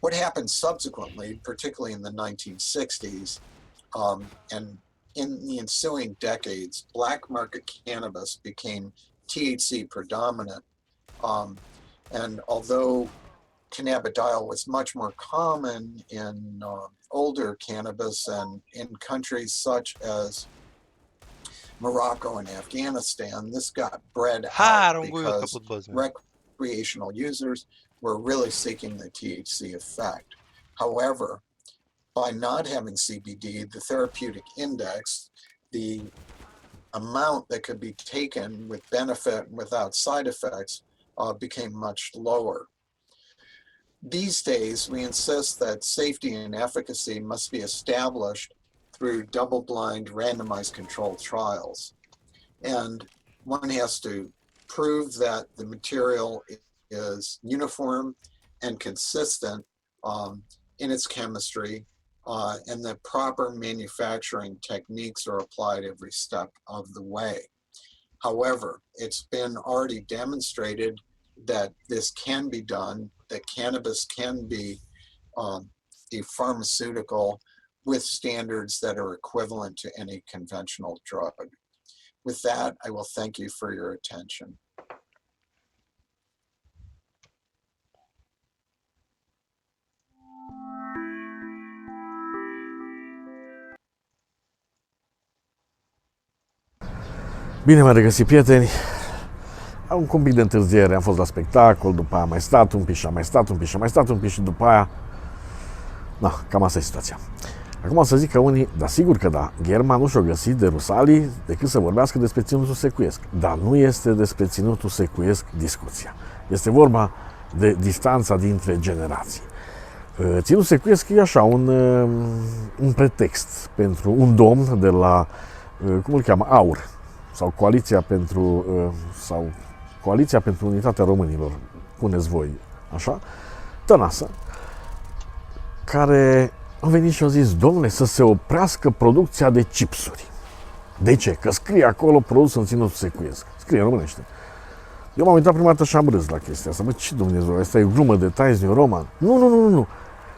What happened subsequently, particularly in the 1960s, and in the ensuing decades, black market cannabis became THC predominant. And although cannabidiol was much more common in older cannabis and in countries such as Morocco and Afghanistan, this got bred out because recreational users were really seeking the THC effect. However, by not having CBD, the therapeutic index, the amount that could be taken with benefit and without side effects, became much lower. These days, we insist that safety and efficacy must be established through double-blind randomized controlled trials. And one has to prove that the material is uniform and consistent in its chemistry, and that proper manufacturing techniques are applied every step of the way. However, it's been already demonstrated that this can be done, that cannabis can be a pharmaceutical with standards that are equivalent to any conventional drug. With that, I will thank you for your attention. Bine m-am regăsit, prieteni. Am un pic de întârziere, am fost la spectacol, după aia am mai stat un pic și am mai stat un pic și am mai stat un pic și după aia... Na, cam asta e situația. Acum o să zic că unii, dar sigur că da, German nu și-o găsit de rusalii decât să vorbească despre ținutul secuiesc. Dar nu este despre ținutul secuiesc discuția. Este vorba de distanța dintre generații. Ținutul secuiesc e așa, un pretext pentru un domn de la, cum îl cheamă, AUR, sau Coaliția pentru Unitatea Românilor, puneți voi așa, Tănasă, care au venit și au zis, domnule, să se oprească producția de chipsuri. De ce? Că scrie acolo produs în ținutul secuiesc. Scrie în românește. Eu m-am uitat prima dată și am râs la chestia asta. Mă, ce Dumnezeu, asta e glumă de Times New Roman? Nu.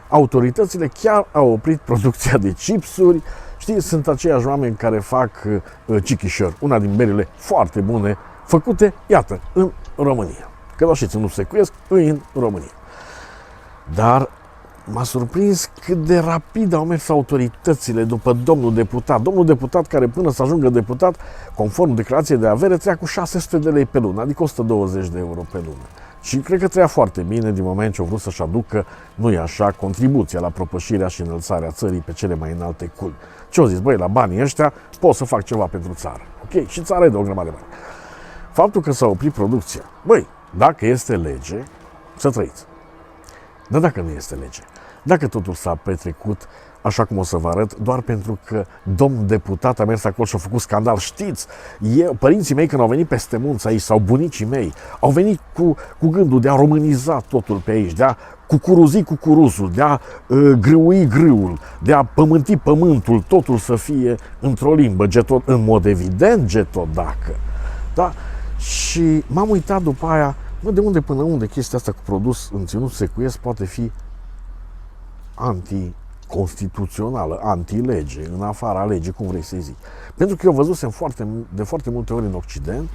Autoritățile chiar au oprit producția de chipsuri. Știi, sunt aceiași oameni care fac chichișori, una din berile foarte bune, făcute, iată, în România. Că doar și ținutul secuiesc în România. Dar m-a surprins cât de rapid au mers autoritățile după domnul deputat. Domnul deputat care până să ajungă deputat, conform declarației de avere, trăia cu 600 de lei pe lună, adică 120 de euro pe lună. Și cred că trăia foarte bine din moment ce au vrut să-și aducă, nu e așa, contribuția la propășirea și înălțarea țării pe cele mai înalte culmi. Ce au zis? Băi, la banii ăștia pot să fac ceva pentru țară. Ok? Și țara e de o grămadă de bani. Faptul că s-a oprit producția, băi, dacă este lege, să trăiți. Dar dacă nu este lege, dacă totul s-a petrecut așa cum o să vă arăt, doar pentru că domnul deputat a mers acolo și a făcut scandal. Știți, părinții mei când au venit peste munți aici, sau bunicii mei, au venit cu gândul de a româniza totul pe aici, de a cucuruzi cucuruzul, de a grâui grâul, de a pământi pământul, totul să fie într-o limbă, în mod evident getodacă. Da? Și m-am uitat după aia, de unde până unde chestia asta cu produs în ținut secuiesc poate fi anticonstituțională, antilege, în afara legii, cum vrei să-i zic. Pentru că eu văzusem de foarte multe ori în Occident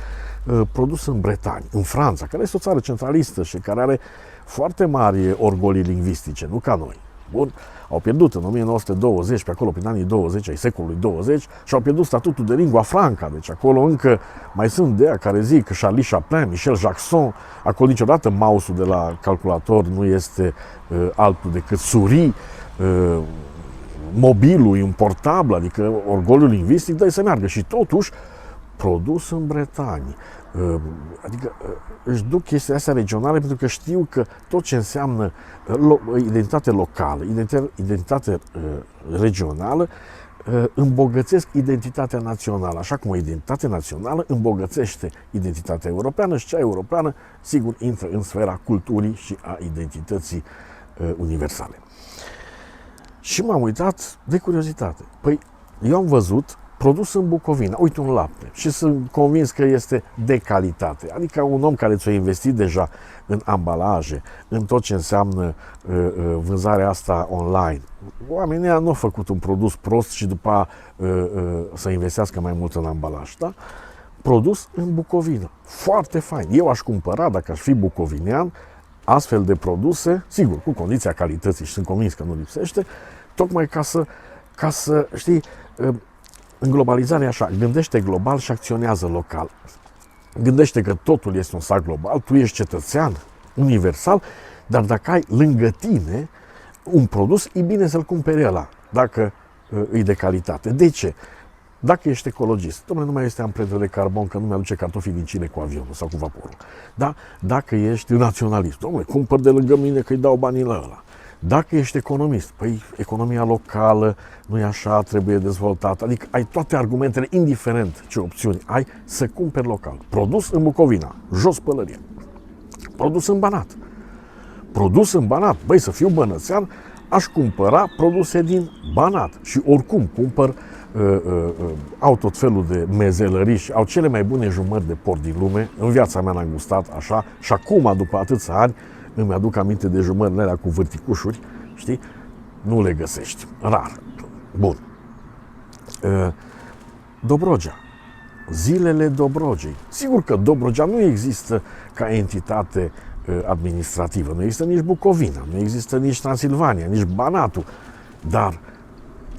produs în Bretania, în Franța, care este o țară centralistă și care are foarte mari orgolii lingvistice, nu ca noi. Bun, au pierdut în 1920, pe acolo, prin anii 20 ai secolului 20, și au pierdut statutul de lingua franca. Deci acolo încă mai sunt de aia care zic că Charlie Chaplin, Michel Jackson, acolo niciodată mouse-ul de la calculator nu este altul decât souris, mobilul e un portabl, adică orgoliul lingvistic, dă-i să meargă. Și totuși, produs în Bretanie. Adică își duc chestiile astea regionale pentru că știu că tot ce înseamnă identitate locală, identitate regională, îmbogățesc identitatea națională, așa cum o identitate națională îmbogățește identitatea europeană și cea europeană, sigur, intră în sfera culturii și a identității universale. Și m-am uitat de curiozitate. Păi, eu am văzut produs în Bucovina, uite un lapte, și sunt convins că este de calitate. Adică un om care ți-a investit deja în ambalaje, în tot ce înseamnă vânzarea asta online. Oamenii nu au făcut un produs prost și după aia să investească mai mult în ambalaj. Da? Produs în Bucovina. Foarte fain. Eu aș cumpăra, dacă aș fi bucovinean, astfel de produse, sigur, cu condiția calității și sunt convins că nu lipsește, tocmai ca să știi, în globalizare e așa, gândește global și acționează local. Gândește că totul este un sac global, tu ești cetățean universal, dar dacă ai lângă tine un produs, e bine să-l cumperi ăla, dacă e de calitate. De ce? Dacă ești ecologist, dom'le, nu mai este amprentă de carbon, că nu mi-aduce cartofii din Chile cu avionul sau cu vaporul. Da? Dacă ești naționalist, dom'le, cumpăr de lângă mine că îi dau banii la ăla. Dacă ești economist, păi economia locală nu e așa, trebuie dezvoltată. Adică ai toate argumentele, indiferent ce opțiuni ai, să cumperi local. Produs în Bucovina, jos pălărie. Produs în Banat. Produs în Banat. Băi, să fiu bănățean, aș cumpăra produse din Banat. Și oricum cumpăr, au tot felul de mezelării, au cele mai bune jumări de porc din lume. În viața mea n-am gustat așa și acum, după atâția ani, îmi aduc aminte de jumările alea cu vârticușuri, știi? Nu le găsești. Rar. Bun. Dobrogea. Zilele Dobrogei. Sigur că Dobrogea nu există ca entitate administrativă. Nu există nici Bucovina, nu există nici Transilvania, nici Banatul. Dar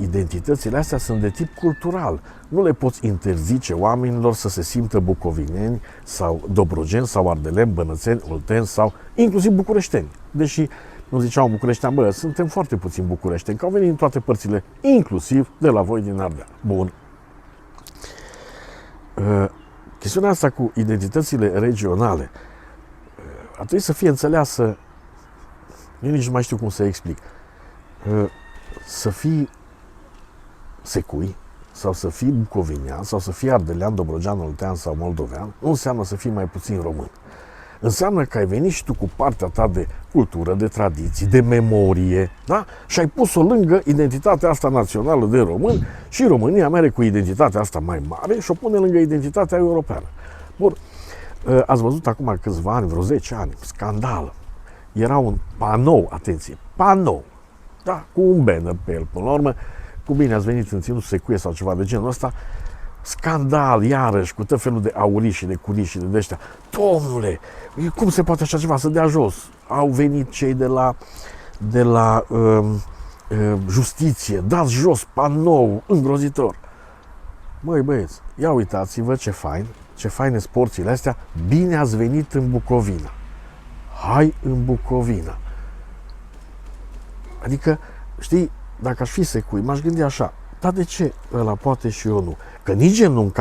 identitățile astea sunt de tip cultural. Nu le poți interzice oamenilor să se simtă bucovineni sau dobrogeni sau ardeleni, bănățeni, olteni sau inclusiv bucureșteni. Deși nu ziceau bucureșteani, bă, suntem foarte puțini bucureșteni, că au venit din toate părțile, inclusiv de la voi din Ardeal. Bun. Chestiunea asta cu identitățile regionale ar trebui să fie înțeleasă, eu nici nu mai știu cum să explic, să fii secui, sau să fii bucovinean, sau să fii ardelean, dobrogean, oltean sau moldovean, nu înseamnă să fii mai puțin român. Înseamnă că ai venit și tu cu partea ta de cultură, de tradiții, de memorie, da? Și ai pus-o lângă identitatea asta națională de român și România mere cu identitatea asta mai mare și o pune lângă identitatea europeană. Bun, ați văzut acum câțiva ani, vreo 10 ani, scandal. Era un panou, atenție, panou, da? Cu un banner pe el, până la urmă, cu bine ați venit în ținut secuie sau ceva de genul ăsta, scandal, iarăși, cu tot felul de auriși, de curiși, de ăștia. Domnule, cum se poate așa ceva să dea jos? Au venit cei de la justiție, dați jos, panou, îngrozitor. Măi băieți, ia uitați-vă ce faine sporțiile astea, bine ați venit în Bucovina. Hai în Bucovina. Adică, știi, dacă aș fi secui, m-aș gândi așa, Dar de ce ăla poate și eu nu? Că nici el nu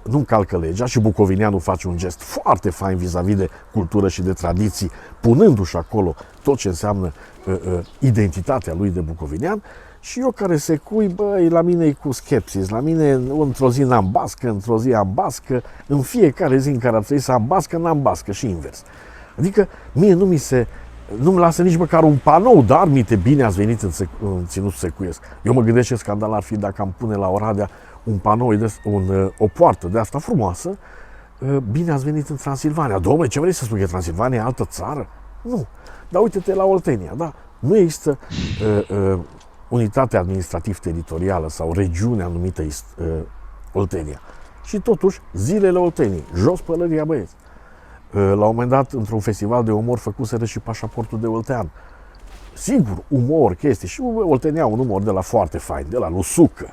încalcă legea și bucovineanul face un gest foarte fain vis-a-vis de cultură și de tradiții, punându-și acolo tot ce înseamnă identitatea lui de bucovinean, și eu care secui, băi, la mine e cu skepsis, la mine într-o zi n-am bască, într-o zi am bască, în fiecare zi în care ar trebui să am bască, n-am bască și invers. Adică mie nu-mi lasă nici măcar un panou, dar mite, bine ați venit în ținutul secuiesc. Eu mă gândesc ce scandal ar fi dacă am pune la Oradea un panou, o poartă de asta frumoasă, bine ați venit în Transilvania. Dom'le, ce vrei să spui, că Transilvania e altă țară? Nu. Dar uite-te la Oltenia, da? Nu există unitate administrativ-teritorială sau regiunea numită Oltenia. Și totuși, zilele Olteniei, jos pălăria, băieți. La un moment dat, într-un festival de umor, făcuseră și pașaportul de oltean. Sigur, umor, chestii. Și oltenea un umor de la foarte fain, de la Lusucă.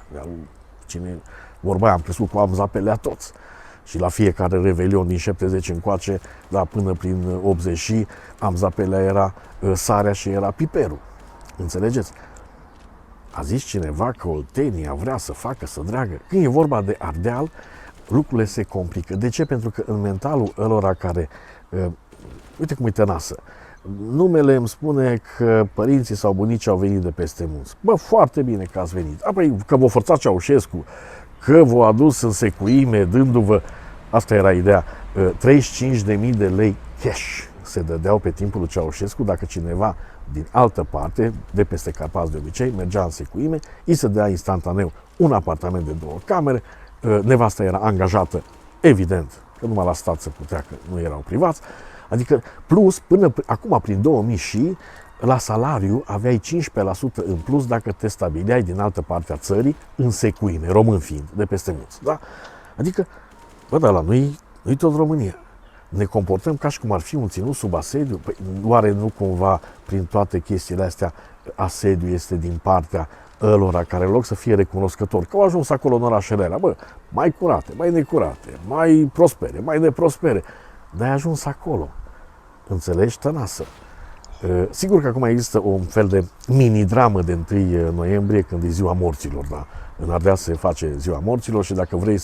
Cine vorba, am crescut cu amzapelea toți. Și la fiecare revelion din 70 încoace, da, până prin 80 și amzapelea era sarea și era piperul. Înțelegeți? A zis cineva că Oltenia vrea să facă, să dreagă. Când e vorba de Ardeal, lucrurile se complică. De ce? Pentru că în mentalul ălora care, uite cum e tănasă, numele îmi spune că părinții sau bunicii au venit de peste munți. Bă, foarte bine că ați venit. Apoi că v-a forțat Ceaușescu, că v-a adus în secuime, dându-vă, asta era ideea, 35.000 de lei cash se dădeau pe timpul lui Ceaușescu dacă cineva din altă parte, de peste Carpați de obicei, mergea în secuime, îi se dădea instantaneu un apartament de 2 camere, nevasta era angajată, evident, că numai la stat se putea, că nu erau privați, adică plus, până acum prin 2000 și, la salariu aveai 15% în plus dacă te stabileai din altă parte a țării, în secuime, român fiind, de peste munți, da? Adică, bă, dar la noi nu-i tot România. Ne comportăm ca și cum ar fi un ținut sub asediu? Păi, oare nu cumva, prin toate chestiile astea, asediu este din partea ălora care, în loc să fie recunoscători, că au ajuns acolo în orașele alea, bă, mai curate, mai necurate, mai prospere, mai neprospere, dar ai ajuns acolo. Înțelegi, tănasă? Sigur că acum există un fel de mini-dramă de 1 noiembrie, când e ziua morților, da? În Ardeal se face ziua morților și dacă vrei,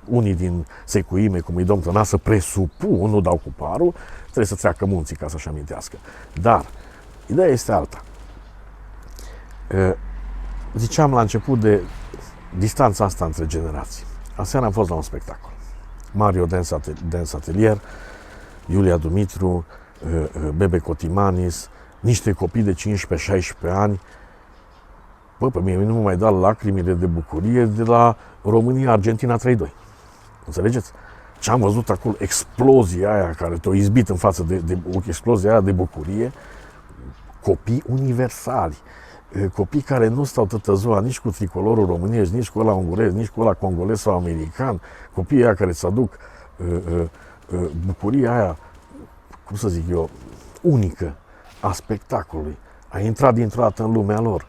unii din secuime, cum îi domn tănasă, presupun, nu dau cu parul, trebuie să treacă munții ca să-și amintească. Dar, ideea este alta. Ziceam la început de distanța asta între generații. Aseară am fost la un spectacol. Mario Dance Atelier, Iulia Dumitru, Bebe Cotimanis, niște copii de 15-16 ani. Bă, pe mine nu mă mai da lacrimile de bucurie de la România-Argentina 3-2. Înțelegeți? Ce am văzut acolo, explozia aia care te-a izbit în față de explozia aia de bucurie, copii universali. Copii care nu stau toată ziua nici cu tricolorul românesc, nici cu ăla ungurez, nici cu ăla congolez sau american, copiii aia care îți aduc bucuria aia, cum să zic eu, unică a spectacolului. A intrat dintr-o dată în lumea lor.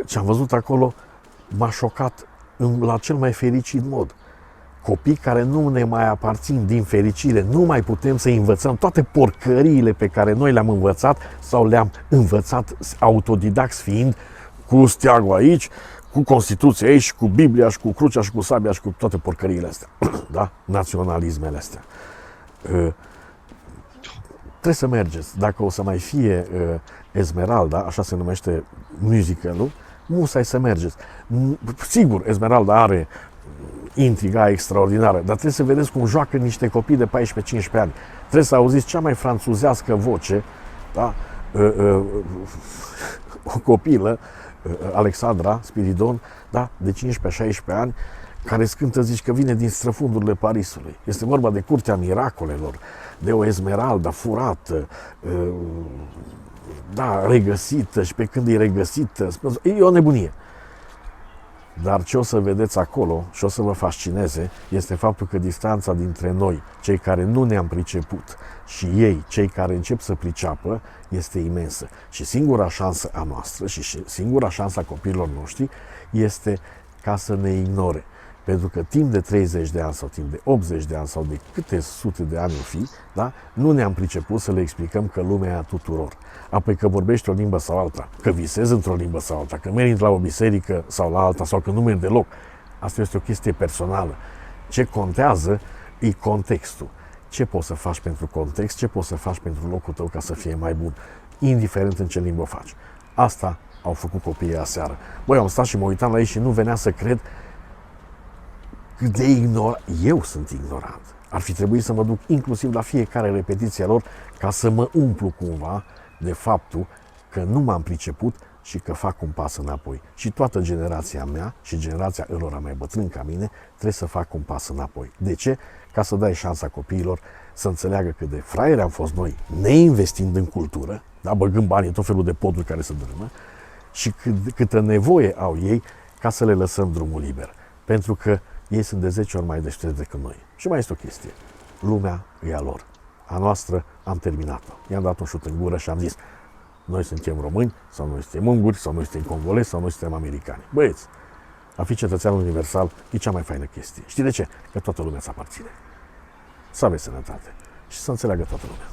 Ce am văzut acolo m-a șocat la cel mai fericit mod. Copii care nu ne mai aparțin din fericire, nu mai putem să învățăm toate porcăriile pe care noi le-am învățat sau le-am învățat autodidacți fiind, cu steagul aici, cu Constituția aici, cu Biblia și cu crucea și cu sabia și cu toate porcăriile astea, da? Naționalismele astea. Trebuie să mergeți. Dacă o să mai fie Esmeralda, așa se numește musicalul, musai să mergeți. Sigur, Esmeralda are intriga extraordinară, dar trebuie să vedeți cum joacă niște copii de 14-15 ani. Trebuie să auziți cea mai franțuzească voce, da? O copilă, Alexandra Spiridon, da? De 15-16 ani, care scântă, zici că vine din străfundurile Parisului. Este vorba de Curtea Miracolelor, de o Esmeralda furată, da, regăsită, și pe când e regăsită, e o nebunie. Dar ce o să vedeți acolo și o să vă fascineze este faptul că distanța dintre noi, cei care nu ne-am priceput, și ei, cei care încep să priceapă, este imensă. Și singura șansă a noastră și singura șansă a copiilor noștri este ca să ne ignore. Pentru că timp de 30 de ani sau timp de 80 de ani sau de câte sute de ani o fi, da? Nu ne-am priceput să le explicăm că lumea e a tuturor. Apoi că vorbești o limbă sau alta, că visezi într-o limbă sau alta, că mergi la o biserică sau la alta sau că nu mergi deloc. Asta este o chestie personală. Ce contează e contextul. Ce poți să faci pentru context, ce poți să faci pentru locul tău ca să fie mai bun, indiferent în ce limbă o faci. Asta au făcut copiii aseară. Băi, am stat și mă uitam la ei și nu venea să cred cât de ignorant. Eu sunt ignorant. Ar fi trebuit să mă duc inclusiv la fiecare repetiție a lor ca să mă umplu cumva de faptul că nu m-am priceput și că fac un pas înapoi. Și toată generația mea și generația lor mai bătrâni ca mine trebuie să fac un pas înapoi. De ce? Ca să dai șansa copiilor să înțeleagă cât de fraieri am fost noi, neinvestind în cultură, da, băgând bani în tot felul de poduri care se dărâmă, și câtă nevoie au ei ca să le lăsăm drumul liber. Pentru că ei sunt de 10 ori mai deștepți decât noi. Și mai este o chestie. Lumea e a lor. A noastră am terminat-o. I-am dat un șut în gură și am zis: noi suntem români, sau noi suntem unguri, sau noi suntem congolezi, sau noi suntem americani. Băieți, a fi cetățean universal e cea mai faină chestie. Știi de ce? Că toată lumea îți aparține. Să aveți sănătate și să înțeleagă toată lumea.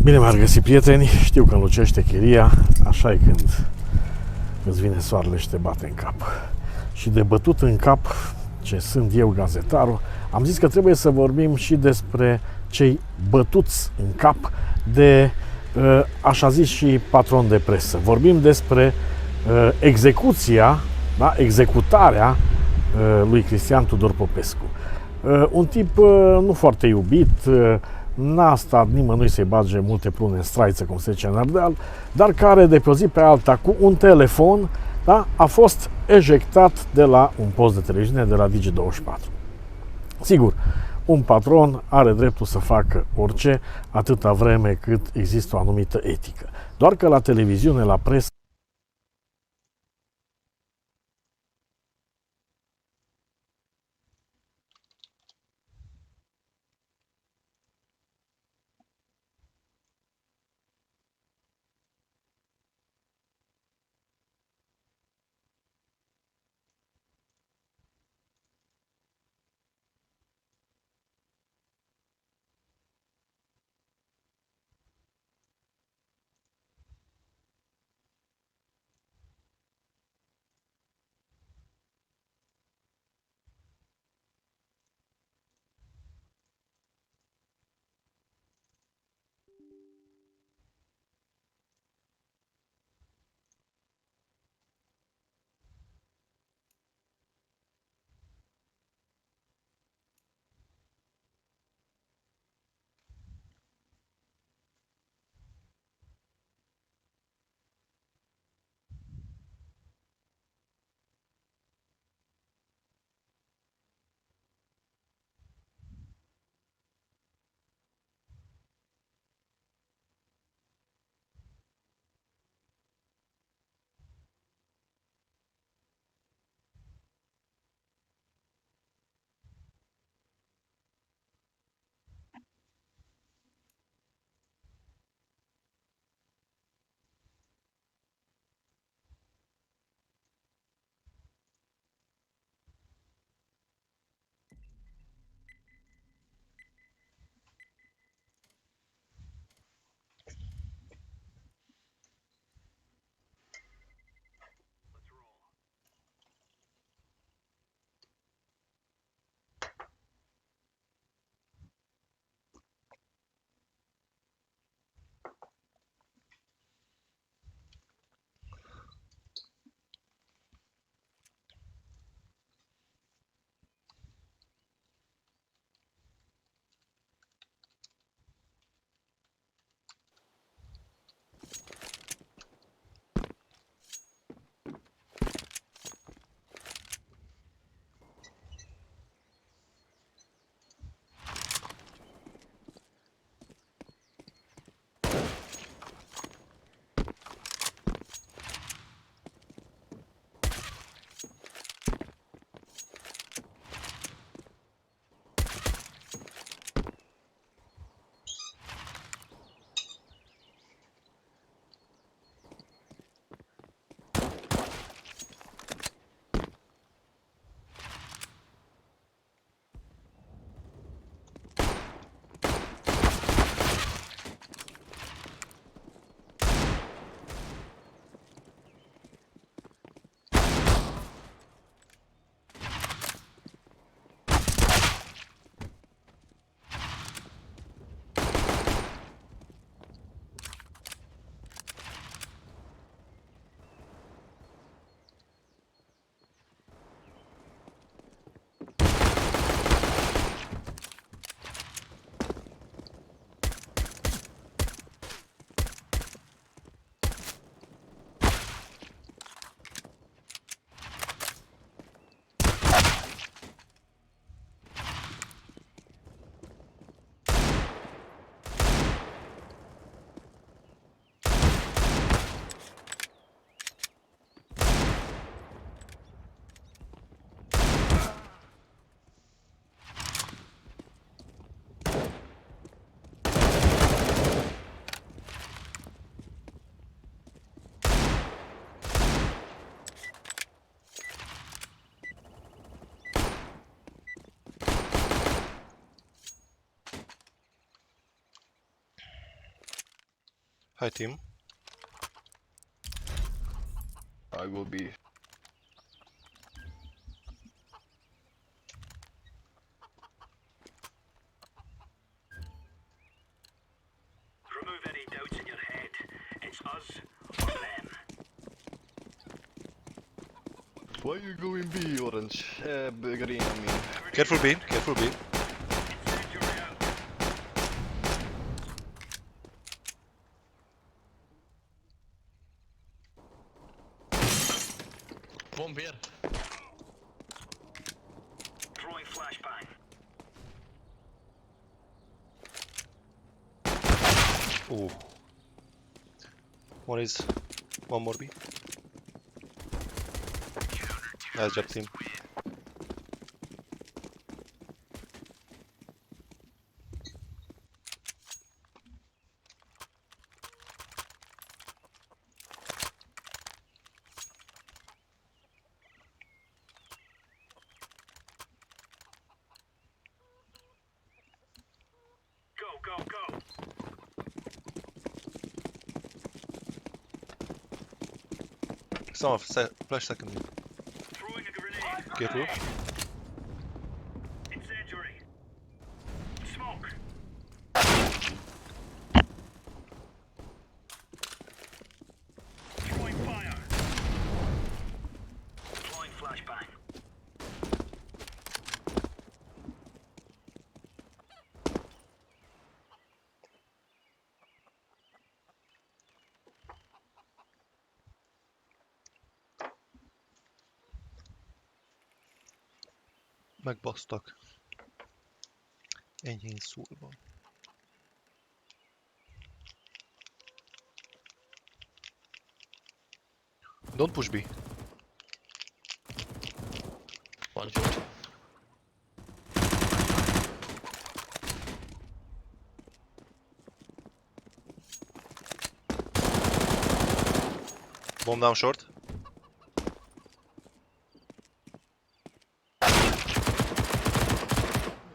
Bine m-ar găsi, prieteni, știu că înlucește chiria, așa e când îți vine soarele și te bate în cap. Și de bătut în cap, ce sunt eu, gazetarul, am zis că trebuie să vorbim și despre cei bătuți în cap de, așa zis, și patron de presă. Vorbim despre execuția, da, executarea lui Cristian Tudor Popescu. Un tip nu foarte iubit, n-a stat nimănui să-i bage multe prune în straiță, cum se zice în Ardeal, dar care de pe o zi pe alta, cu un telefon, da, a fost ejectat de la un post de televiziune, de la Digi24. Sigur, un patron are dreptul să facă orice, atâta vreme cât există o anumită etică. Doar că la televiziune, la presă, Hi team. I will be. Remove any doubts in your head. It's us or them. Why you going B, Orange? Green, I mean. Careful B, careful B. Incendiary out. Bomb here. Throwing flashbang. Ooh. One more B. Nice job team. Go, go. Someone flash second me. Throwing a grenade. Careful. Incendiary. Smoke. Throwing fire. Deploying flashbang. Megbasztak. Enyhén szólva. Don't push B. One shot. Bomb down short.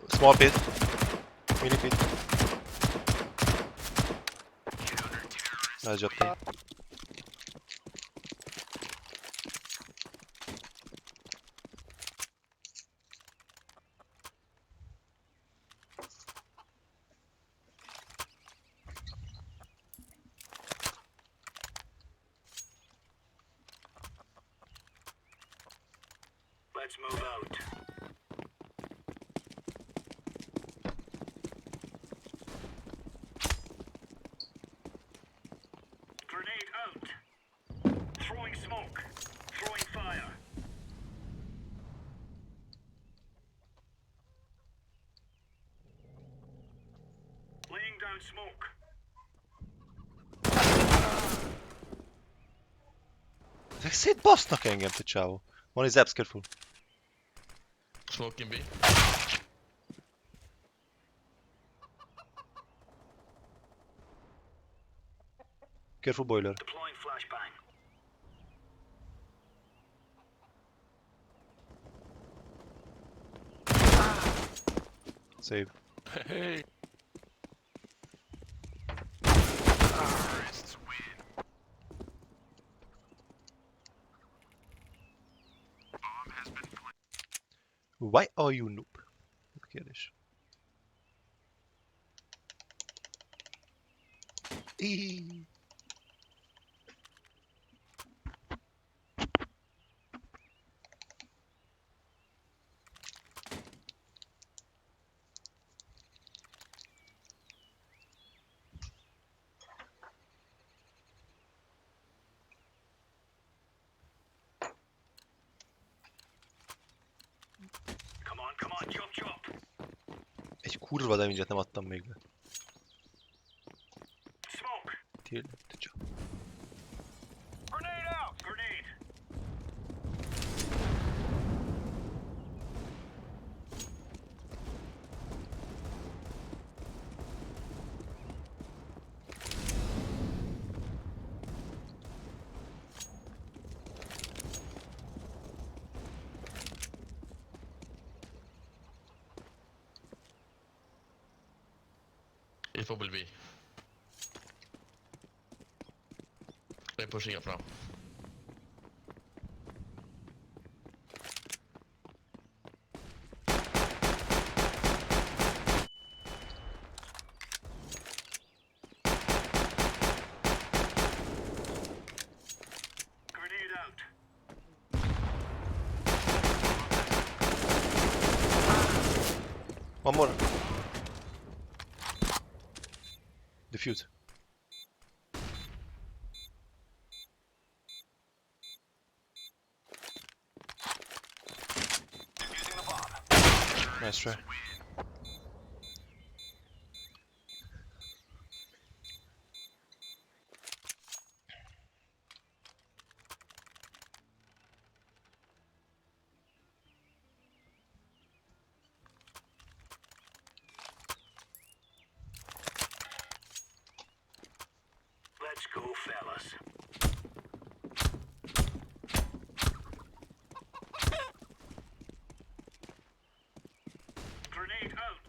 Small pit. Mini pit. Nice job team. Let's move out. Grenade out. Throwing smoke. Throwing fire. Laying down smoke. Ezek szétbasznak engem, te csávó. One is apps, careful. Smoking B. Careful boiler. Deploying flashbang. Save. Hey. Why are you noob? Kérdés. Íííí. Come on, chop. Egy kurva damage-et nem adtam még be. Smoke. Tényleg, te csak. Grenade out. Grenade. It will be. They're pushing up now. Grenade out. One more. Defuse. Nice try. Let's go, fellas. Grenade out.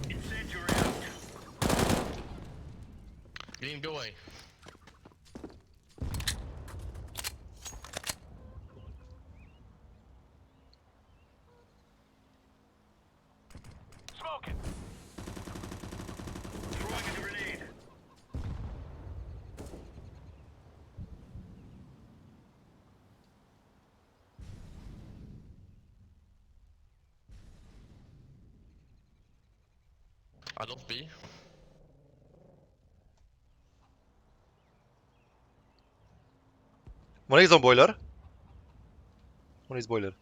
Incendiary out. Green, go away. Smoking. Throwing a grenade. I lost B. One is on boiler. One is boiler.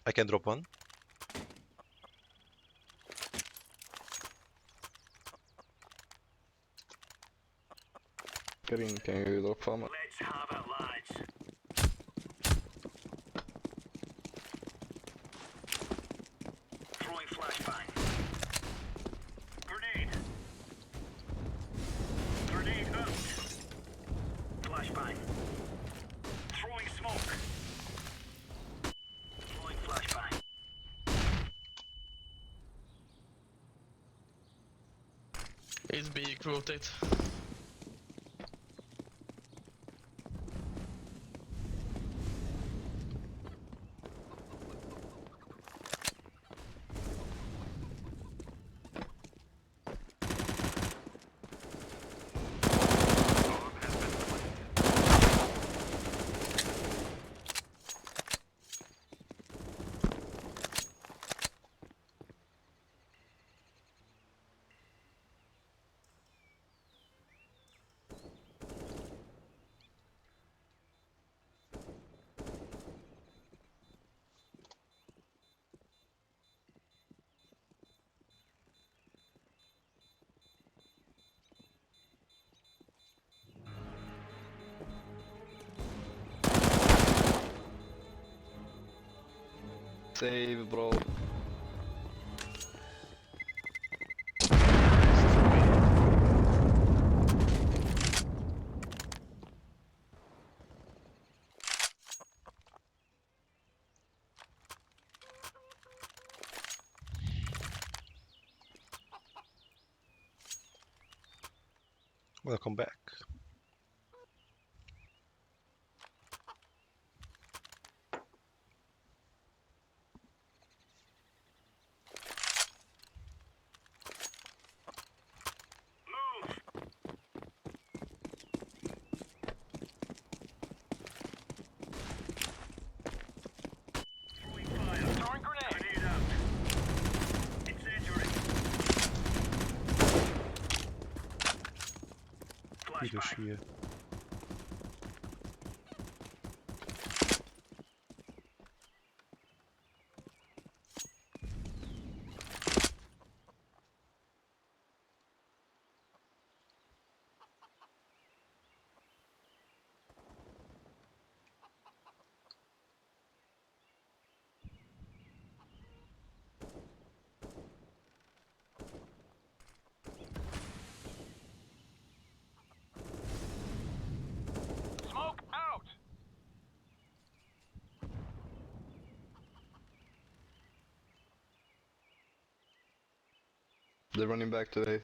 I can drop one. Green, can you drop for me? Let's have it, lads. Throwing flashbang. Grenade. Grenade out. Flashbang. Throwing smoke. Throwing flashbang. Is B rotate? Save, bro. Welcome back. Büdös hülye. Smoke out! They're running back today.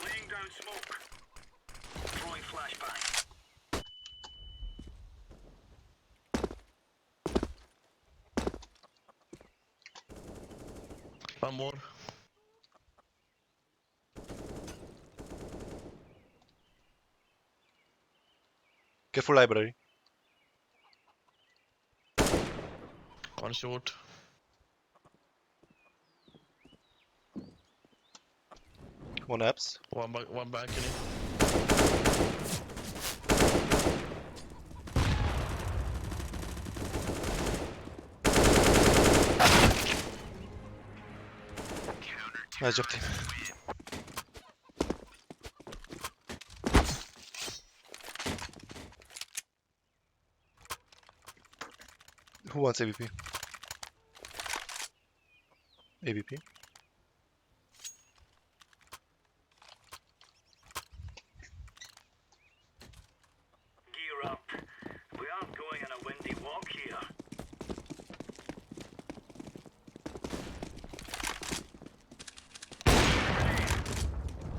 Laying down smoke. Throwing flashbang. One more. Careful library. One short. One apps. One balcony. Nice job, team. Who wants AVP? AVP? Gear up. We aren't going on a windy walk here.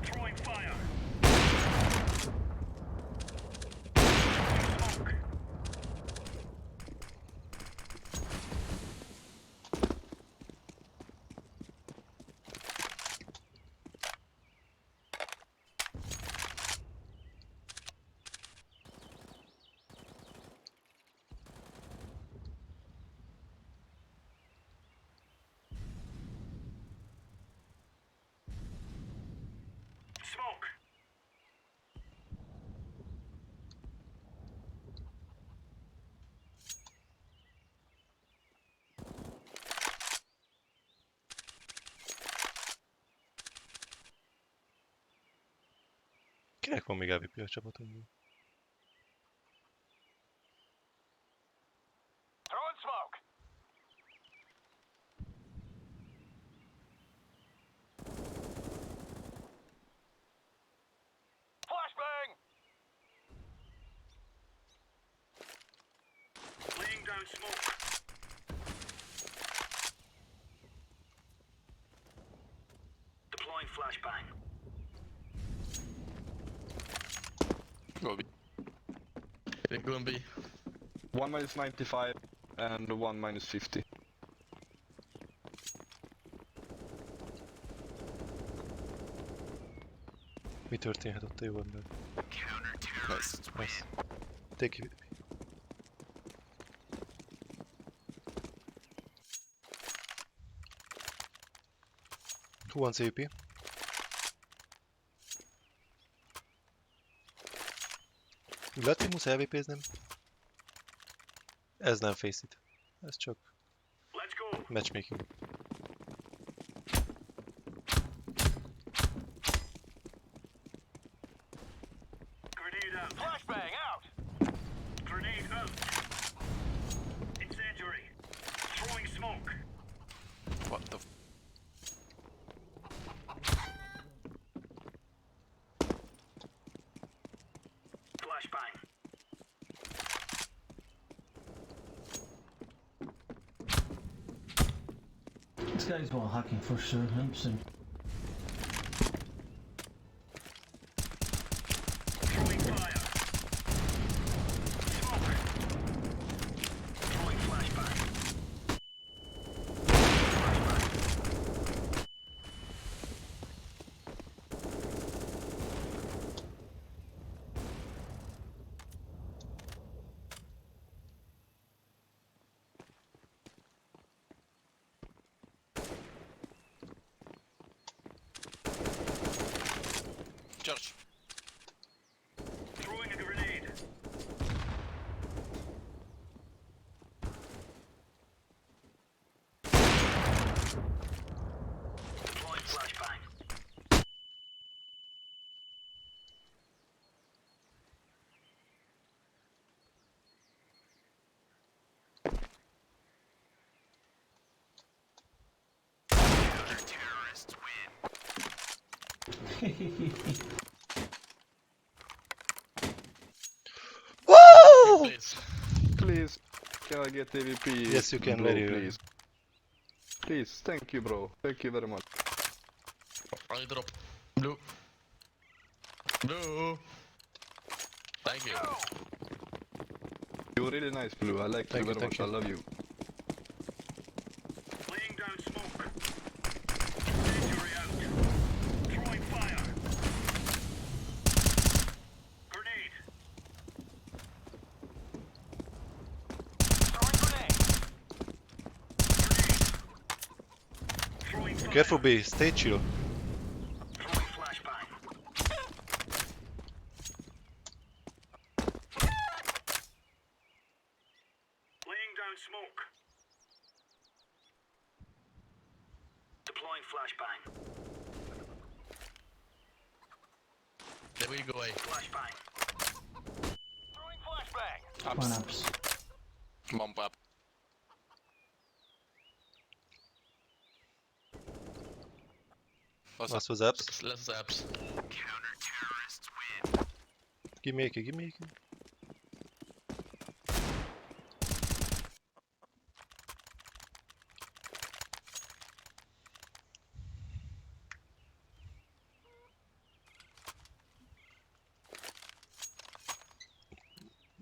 Throwing fire. Smoke. Smoke. Kinek van még AVP a csapatunkban? Throwing smoke. Flashbang. Laying down smoke. Deploying flashbang. Go B. Go and B. One minus 95 and one minus 50. Mi történhet ott a jó ember? Nice. Take it. Who wants AVP? Lehet, hogy muszáj AVP-znem? Ez nem face it. Ez csak Let's go. matchmaking. Grenade out. Flashbang out. Grenade out. Incendiary. Throwing smoke. What the Flashbang. This guy's well hacking for sure, 100%. Throwing fire. Smoke. Throwing flashbang. Woo! Please. Please, can I get AVP? Yes, you can, bro, very well. please. Please, thank you, bro. Thank you very much. I drop. Blue. Blue. Thank you. You're really nice, Blue. I like you very much. I love you. Laying down smoke. Incendiary out. Throwing fire. Grenade. Throwing grenade. Grenade. Throwing fire. Careful B, stay chill. Throwing flashbang. Laying down smoke. Deploying flashbang. There we go, eh? Flashbang. Throwing flashbang. One ups. Bump up. Was was apps? Less apps. Give me AK, give me AK.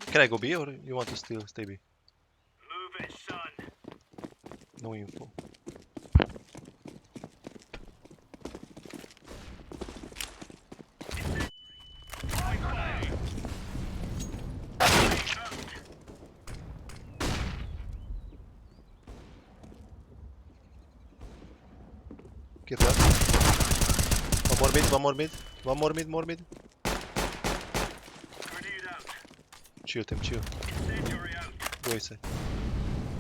Can I go B or you want to still stay B? Move it, son. No info. Throwing fire. Get that. One more mid, one more mid. One more mid, more mid. Grenade out. Chill Tim, chill. Incendiary out. Go inside.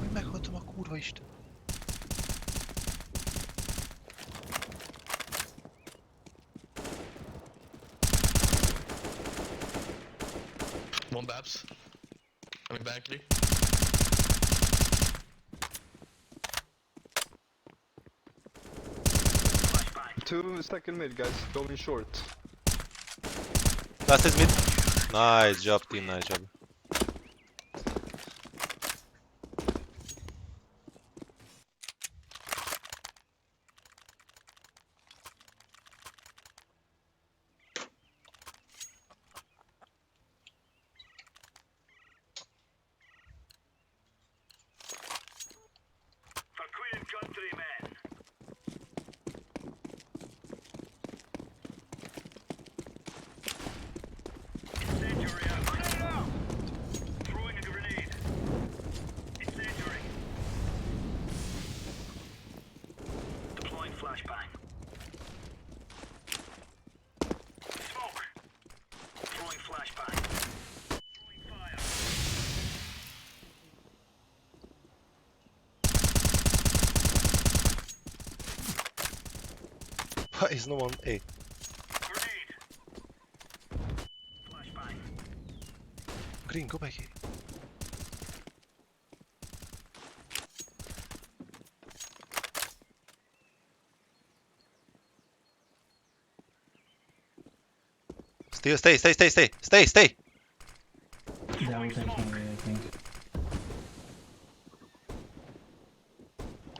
Hogy meghaltam a kurva isten. One Babs. Coming back, Lee. Two second mid, guys. Going short. Last is mid. Nice job team, nice job. For Queen and Country, men. Incendiary out. Grenade out. Throwing a grenade. Incendiary. Deploying flashbang. Smoke. Throwing flashbang. Throwing fire. Why is no one A? Grenade. Flashbang. Green, go back here. Stay. They will take me, I think.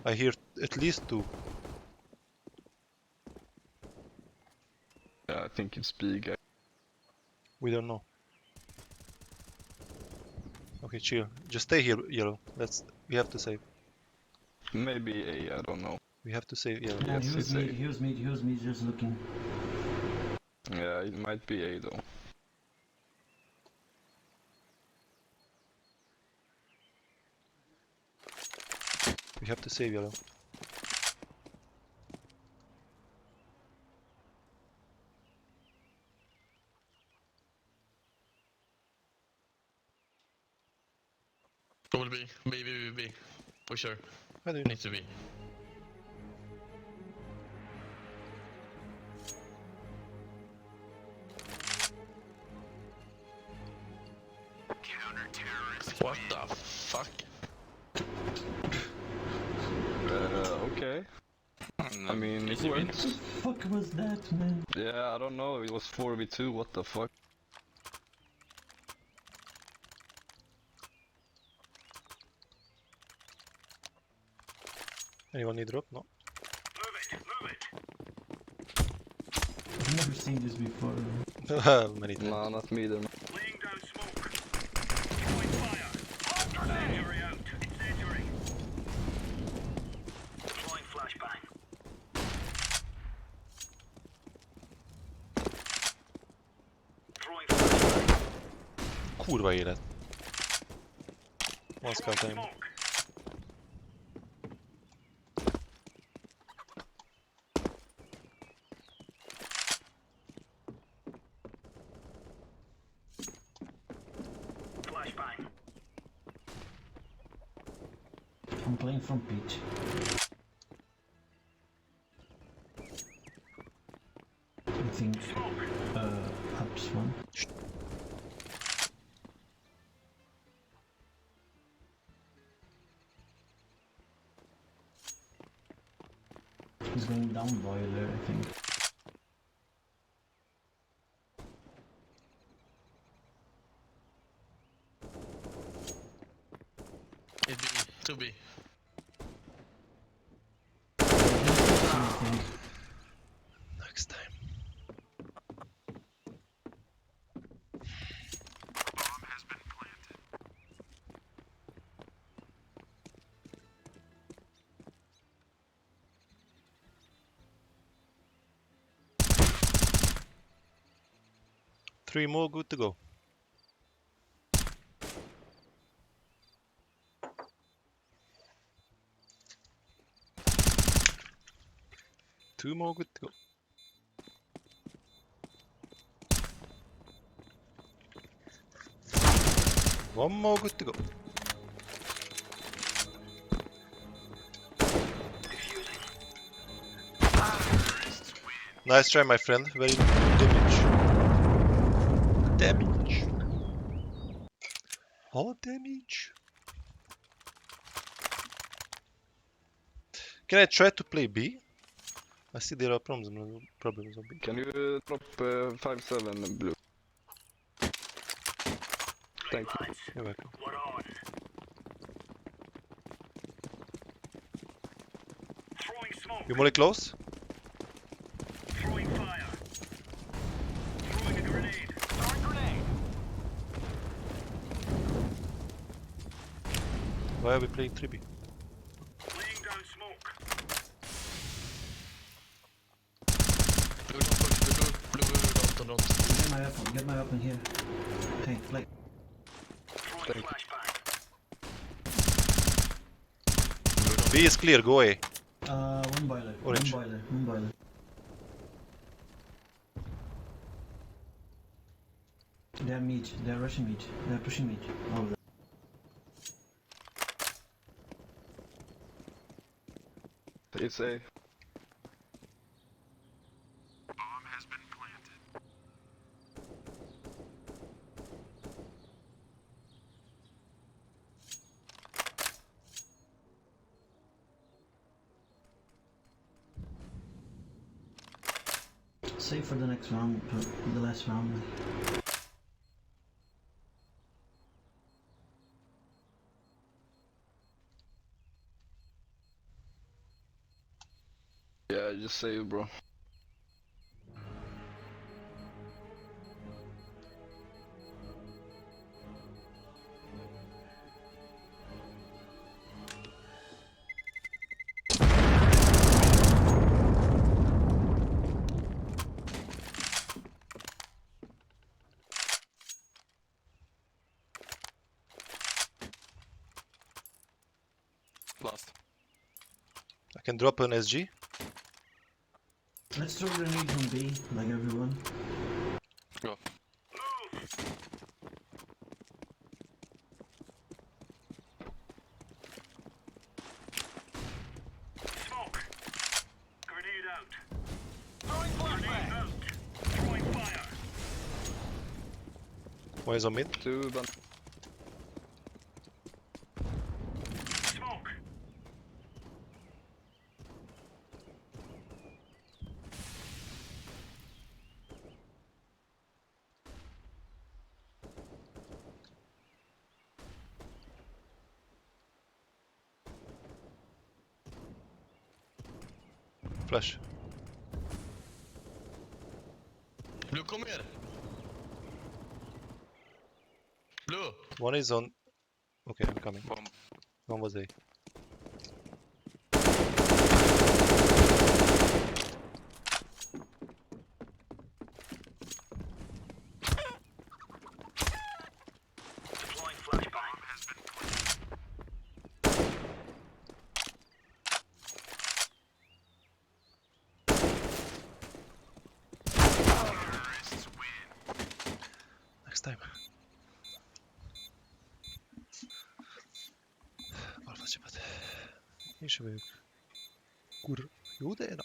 I hear at least two. Yeah, I think it's B, guys. We don't know. Okay, chill. Just stay here, yellow. We have to save. Maybe A, I don't know. We have to save yellow. Yeah, Yes, it's A. use me, just looking. Yeah, it might be A though. We have to save yellow. Will be. B. For sure. How do you Needs to be. What the fuck? Okay. I mean, it What went. the fuck was that, man? Yeah, I don't know. It was 4v2. What the fuck? Anyone need drop? No. I've never seen this before. Many times. Nah, not me either. Laying down smoke. Throwing fire. Incendiary out. Incendiary. Deploying flashbang. Throwing flashbang. Kurva élet. One scout time. Flashbang. I'm playing from pitch. I think ups one. He's going down boiler, I think. It be, to be. Next time. Three more, good to go. Two more, good to go. One more, good to go. Nice try, my friend. Very good damage. Damage. All damage. Can I try to play B? I see there are problems on B. Can you drop 5-7 blue? Thank you. You're welcome. What on? Throwing smoke. You molly close? Throwing fire. Throwing a grenade. Throwing grenade. Why are we playing 3B? Laying down smoke. Blue don't push, blue don't. Get my weapon here. Hey, like. Throwing flashbang. B is clear, go away. One boiler. Orange. One boiler. They're meat. They're rushing meat. They're pushing meat. All of them. It's A. Save for the next round, the last round. Yeah, just save, bro. Last. I can drop an SG. Let's throw grenades on B, like everyone. Go. Smoke. Grenade out. Throwing flashbang. Out. Throwing fire. One is on mid. Two, but Smoke. Flash. Blue, kom here. Blue. One is on. Okay, I'm coming. One was A. Deploying flashbang. Next time. Alfa csapat. Én sem vagyok. Jó, de na.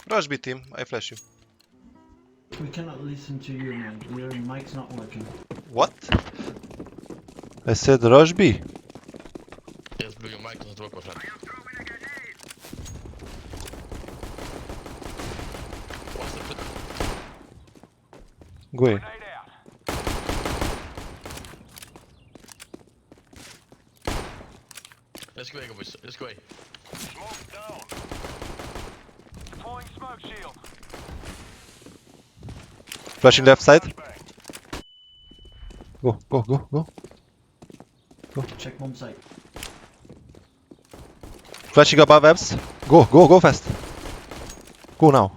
Rush B team, I flash you. We cannot listen to you, man. Your mic's not working. What? I said Rush B. Yes, Blue, your mic doesn't work, my friend. What's the... Go away. Let's go away, boys. Let's go away. Smoke down. Deploying smoke shield. Flashing left side. Go, go, go, go. Go. Check bomb site. Flashing above abs. Go, go, go fast. Go now.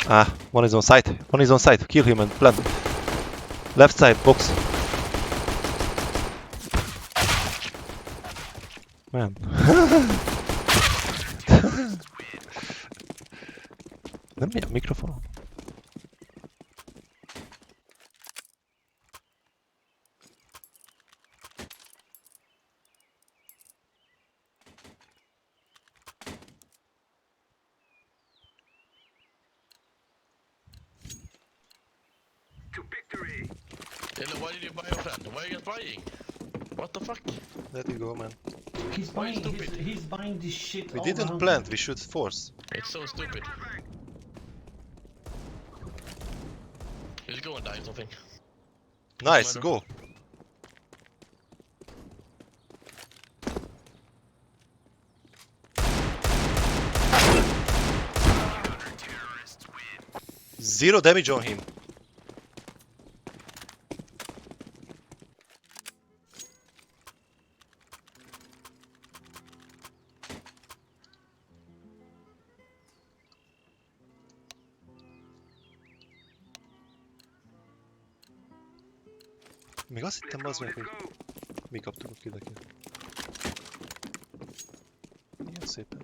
Ah, one is on site. One is on site. Kill him and plant. Left side, box. Man. Nem mi a mikrofon? To victory. Taylor, why did you buy your friend? Why are you just buying? What the fuck? Let it go, man. He's Why buying. stupid? He's buying this shit. We all didn't around plant, him. we should force. It's so stupid. Just go and die or something. Nice, Matter. go. Zero damage on him. Még azt hittem az meg, hogy mi kaptuk a killeket. Ilyen szépen.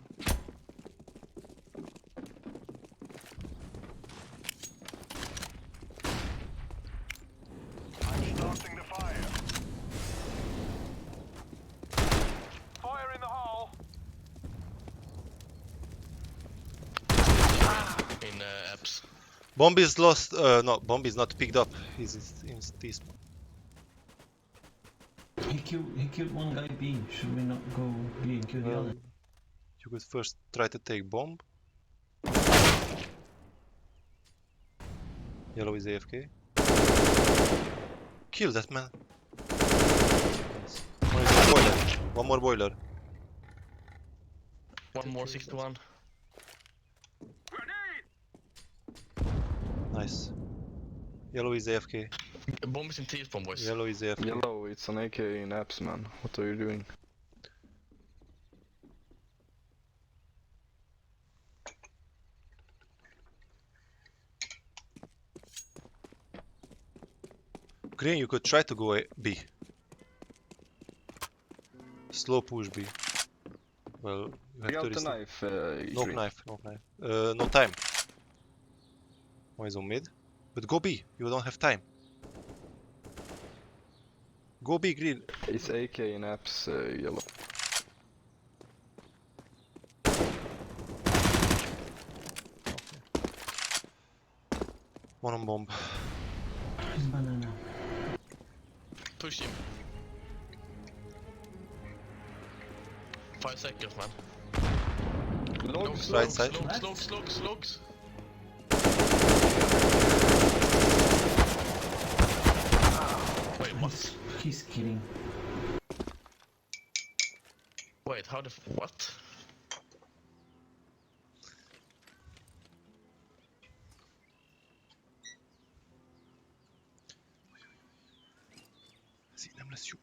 I'm starting the fire. Fire in the hole. In apps. Bomb is lost, no, bomb is not picked up. He's in this. He killed one guy B. Should we not go B and kill the other? You could first try to take bomb. Yellow is AFK. Kill that man. Yes. One is on boiler. One more boiler. One more 61. Nice. Yellow is AFK. Bomb is in T-spawn, boys. Yellow is AFK. Yellow, it's an AK in apps, man. What are you doing? Green, you could try to go B. Slow push B. Well, you have Take to out the restart. knife, No Green. knife, no knife. No time. One is on mid. But go B, you don't have time. Go B, Green. It's AK in apps, yellow. One on bomb. He's banana. Push him. 5 seconds, man. Logs, Right side. Logs. Wait, what? He's kidding. Wait, how the what? Ez így nem lesz jó.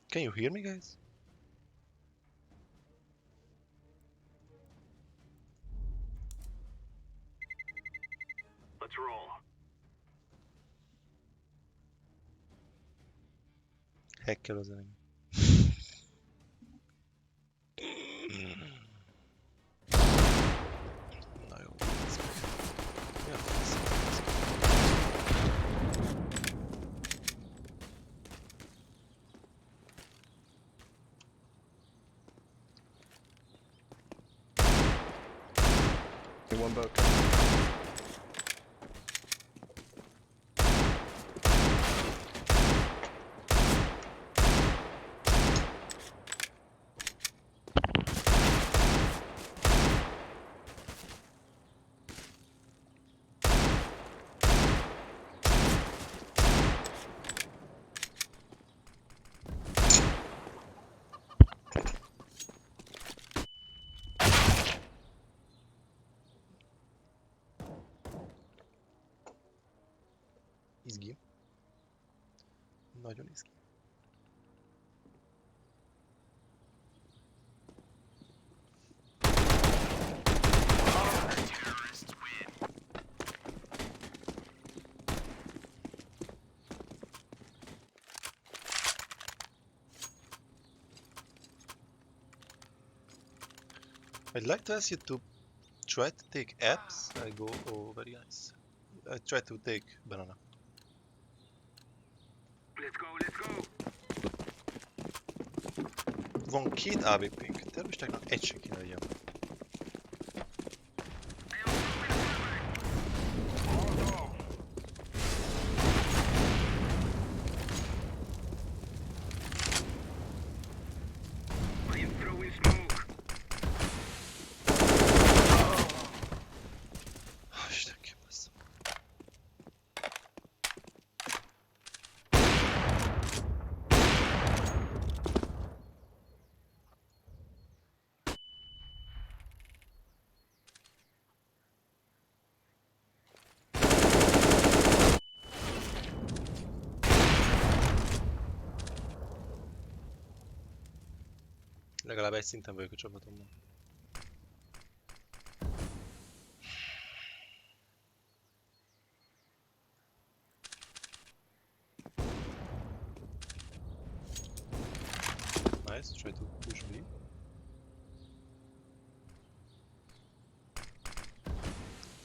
Can you hear me, guys? Let's roll. Hackkel az elég. Na jó. Mi a fasz? One boat. Izgi. Nagyon izgi. I'd like to ask you to try to take apps. I go, oh, very nice. I try to take banana. Let's go. Van két AWP-nk, terroristáknak egy se kéne legyen. Legalább egy szinten vagyok a csapatomban. Nice, try to push B.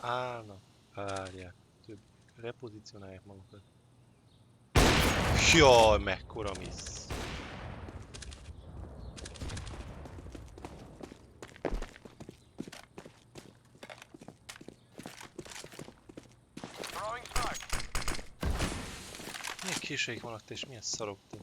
Na, várják. Több repozícionálják magukat. Jaj, mekkora missz! Milyen késeik vannak te és milyen szarok te?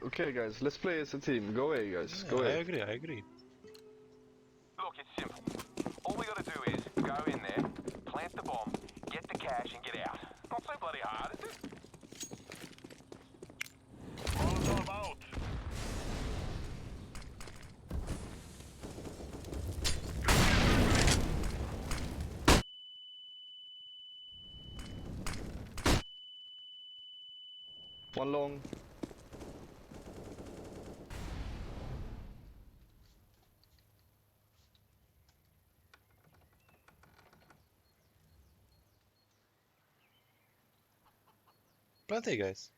Okay, guys, let's play as a team. Go away, guys. Go away. I agree. Look, it's simple. All we gotta do is go in there, plant the bomb, get the cash, and get out. Not so bloody hard, is it? Molotov out. One long. Plenty, guys.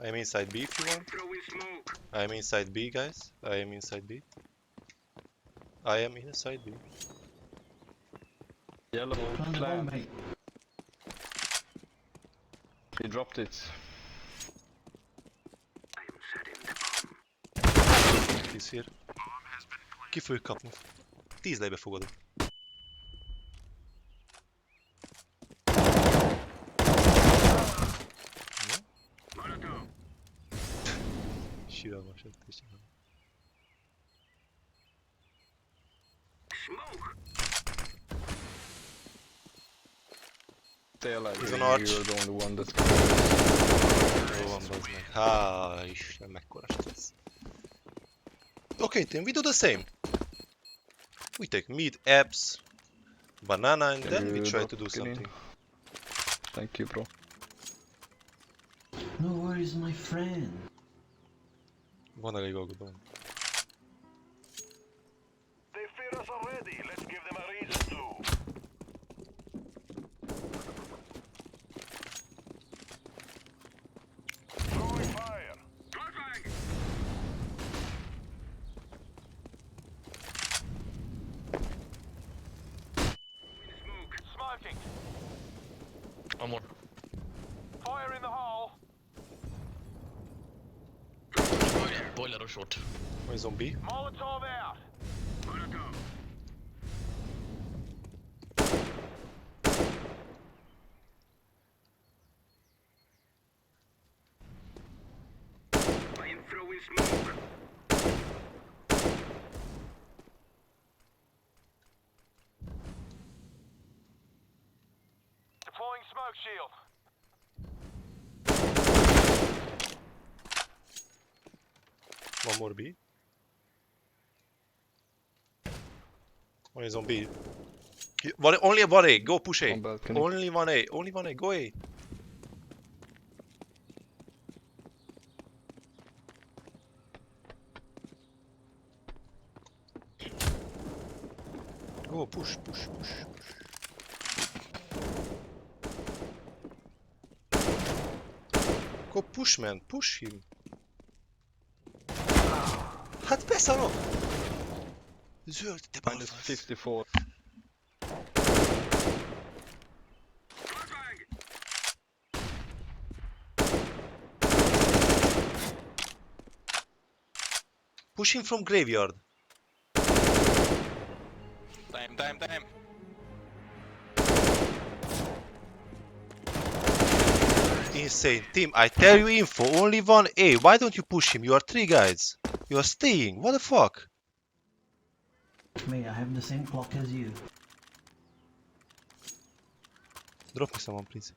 I am inside B if you want. I am inside B, guys. I am inside B. I am inside B. Yellow Plant the bomb, plant. mate. He dropped it. He's here. Ki fogjuk kapni? 10 lejbe fogadok. Síralmas ott is. They're like, He's an you're arch. the only one that's Jó van, bazd meg. Há, Isten, mekkora stressz. Okay, team, we do the same. We take meat, apps, banana, and then we try to do something. Thank you, bro. No worries, my friend. Van elég aggodalom. They fear us already. Let's give them a reason to. Throwing fire. Flashbang. Smoking. One more. Fire in the hole. Boiler or short. Van egy zombi. Molotov out. Molotov. I am throwing smoke. Deploying smoke shield. One more B. Van egy zombi. Only one A, go push A. Only one A, only one A, go A. Go, push, push, push, push. Go push, man, push him. Hát beszarok! Zöld, te Minus balfasz. 54. Push him from graveyard. Time. Insane. Team, I tell you info, only one A. Why don't you push him? You are 3 guys. You are staying. What the fuck? Mate, I have the same clock as you. Drop me someone, please.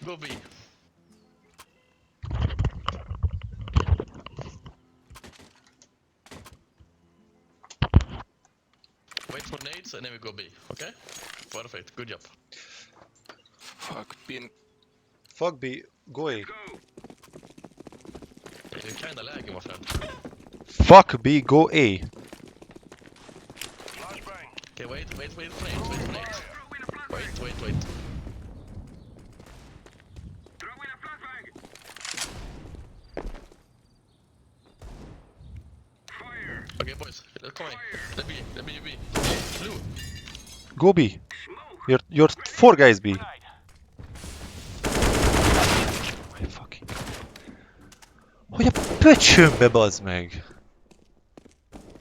Go B. Wait for nades and then we go B, okay? Perfect, good job. Fuck, bin. Fuck B, go A. You're kinda lagging, my friend. Fuck B, go A. Okay, wait for nades, wait for nades. Wait. Okay, boys, let's come in. Let me be. Blue. Go B. You're 4 guys B. My fucking... Hogy a pöcsömbe, bazd meg!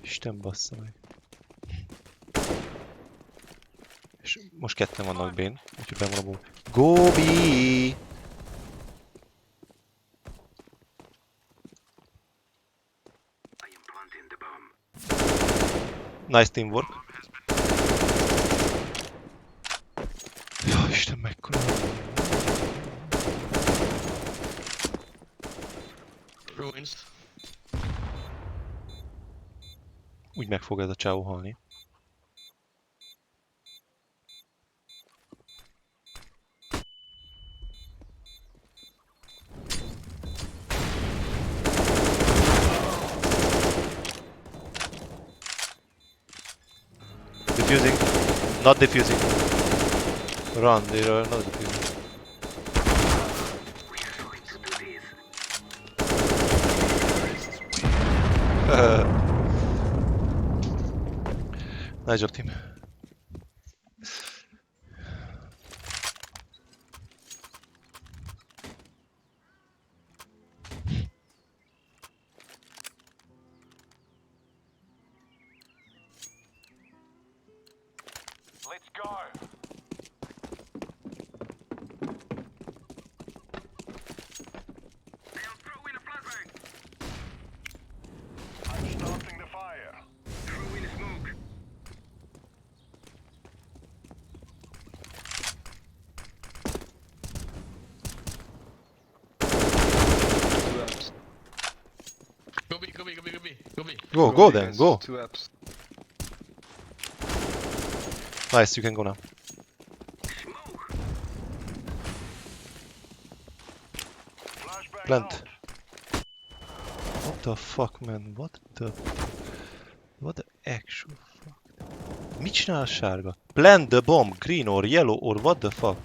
Isten bassza meg. Most ketten vannak bén, úgyhogy bemarabolom. Gobi! Nice teamwork. Ja, Isten, mekkora. Ruins. Úgy meg fog ez a csávó halni. Defusing. Not defusing. Run, they're not defusing. Nice job, team. Let's go. I'm starting the fire. Throw in smoke. Go then, go. 2 apps. Nice, you can go now. Plant. What the fuck, man? What the actual fuck? Mit csinál a sárga? Plant the bomb, green or yellow or what the fuck?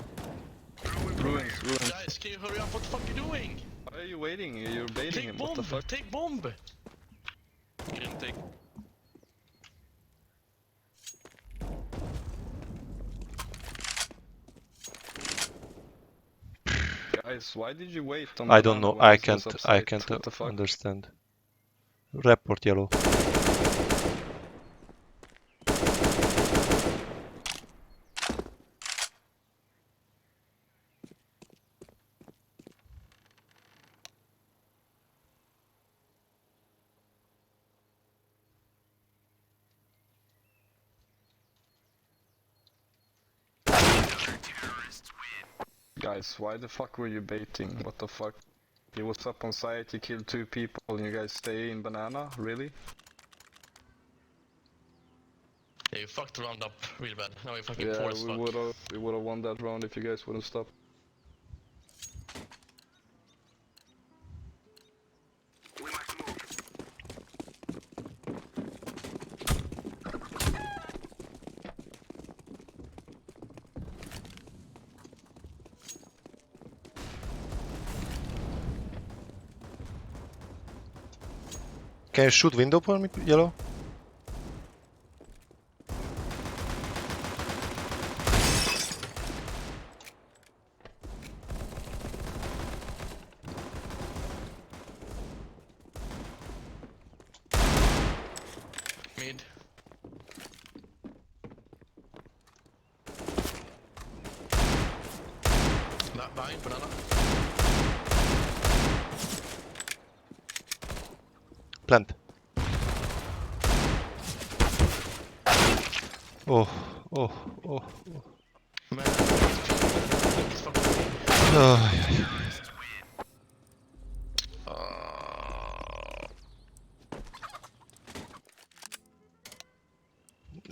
Ruins. Guys, can you hurry up? What the fuck are you doing? Why are you waiting? You're baiting him. What the fuck? Take bomb! Didn't take. Guys, why did you wait on I don't banana know. when I it was can't upside? What the fuck? understand. Report yellow. Guys, why the fuck were you baiting? What the fuck? He was up on site, he killed 2 people, and you guys stay in banana? Really? Yeah, you fucked the round up real bad. Now we fucking Yeah, force fuck. we would've won that round if you guys wouldn't stop. Can you shoot window for me, yellow? Mid. Behind banana. Plant. Oh. Man.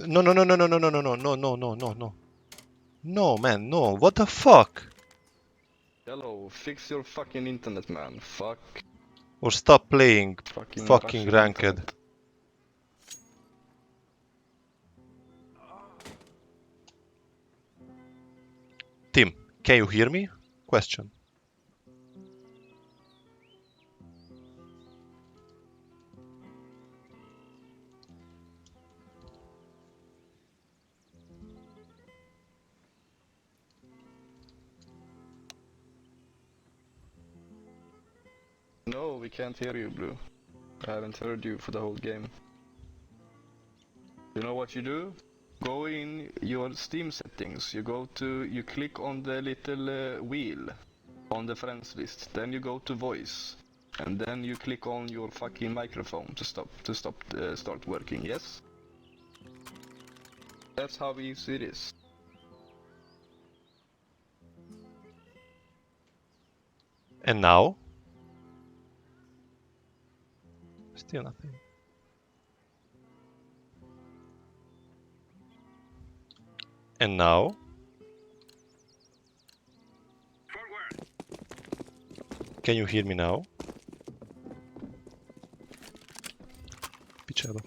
No. No, man, no. What the fuck? Yellow, fix your fucking internet, man. Fuck. Or stop playing fucking Russian ranked. internet. Tim, can you hear me? Question. No, we can't hear you, Blue. I haven't heard you for the whole game. You know what you do? go in your Steam settings, you click on the little wheel on the friends list, then you go to voice, and then you click on your fucking microphone to start working, yes? That's how easy it is. And now? Still nothing. And now? Can you hear me now? Picsába.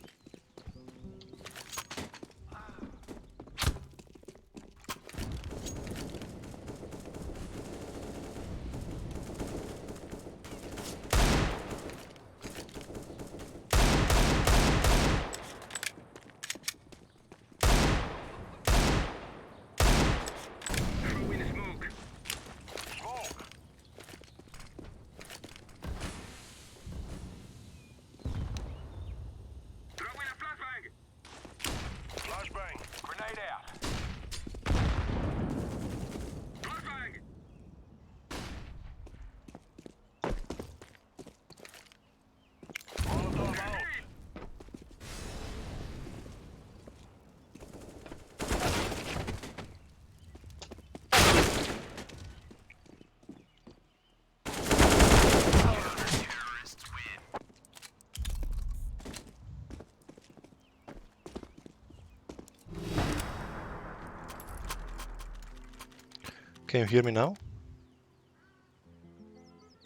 Can you hear me now?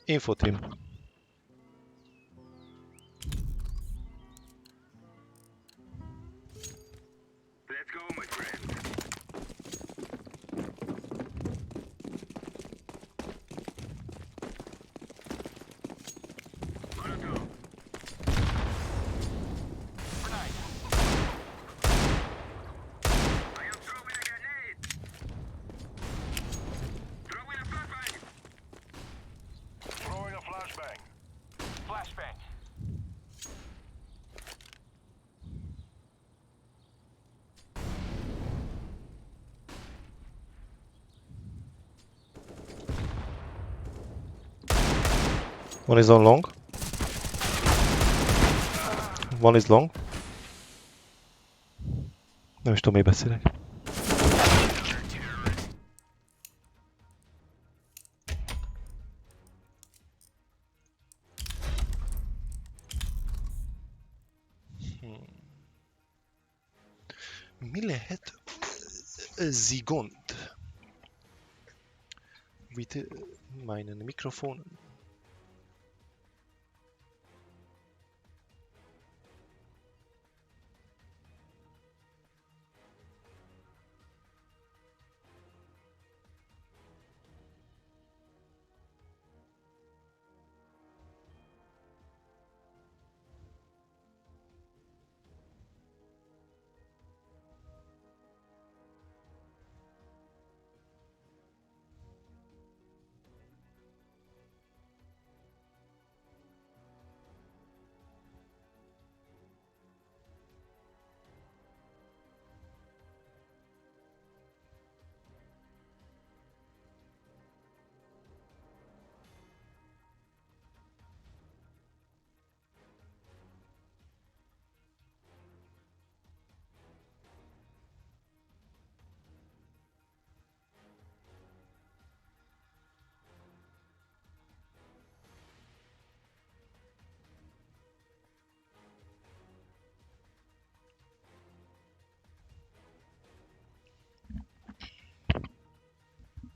Info team. Let's go, my friend. One is on long. One is long. Nem is tudom, miért beszélek. Mi lehet zigont? With meinen Mikrofon.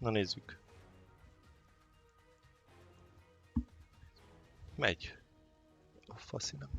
Na nézzük. Megy. A faszi nem.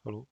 Haló?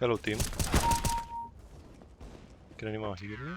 Hello team. Can anyone hear me?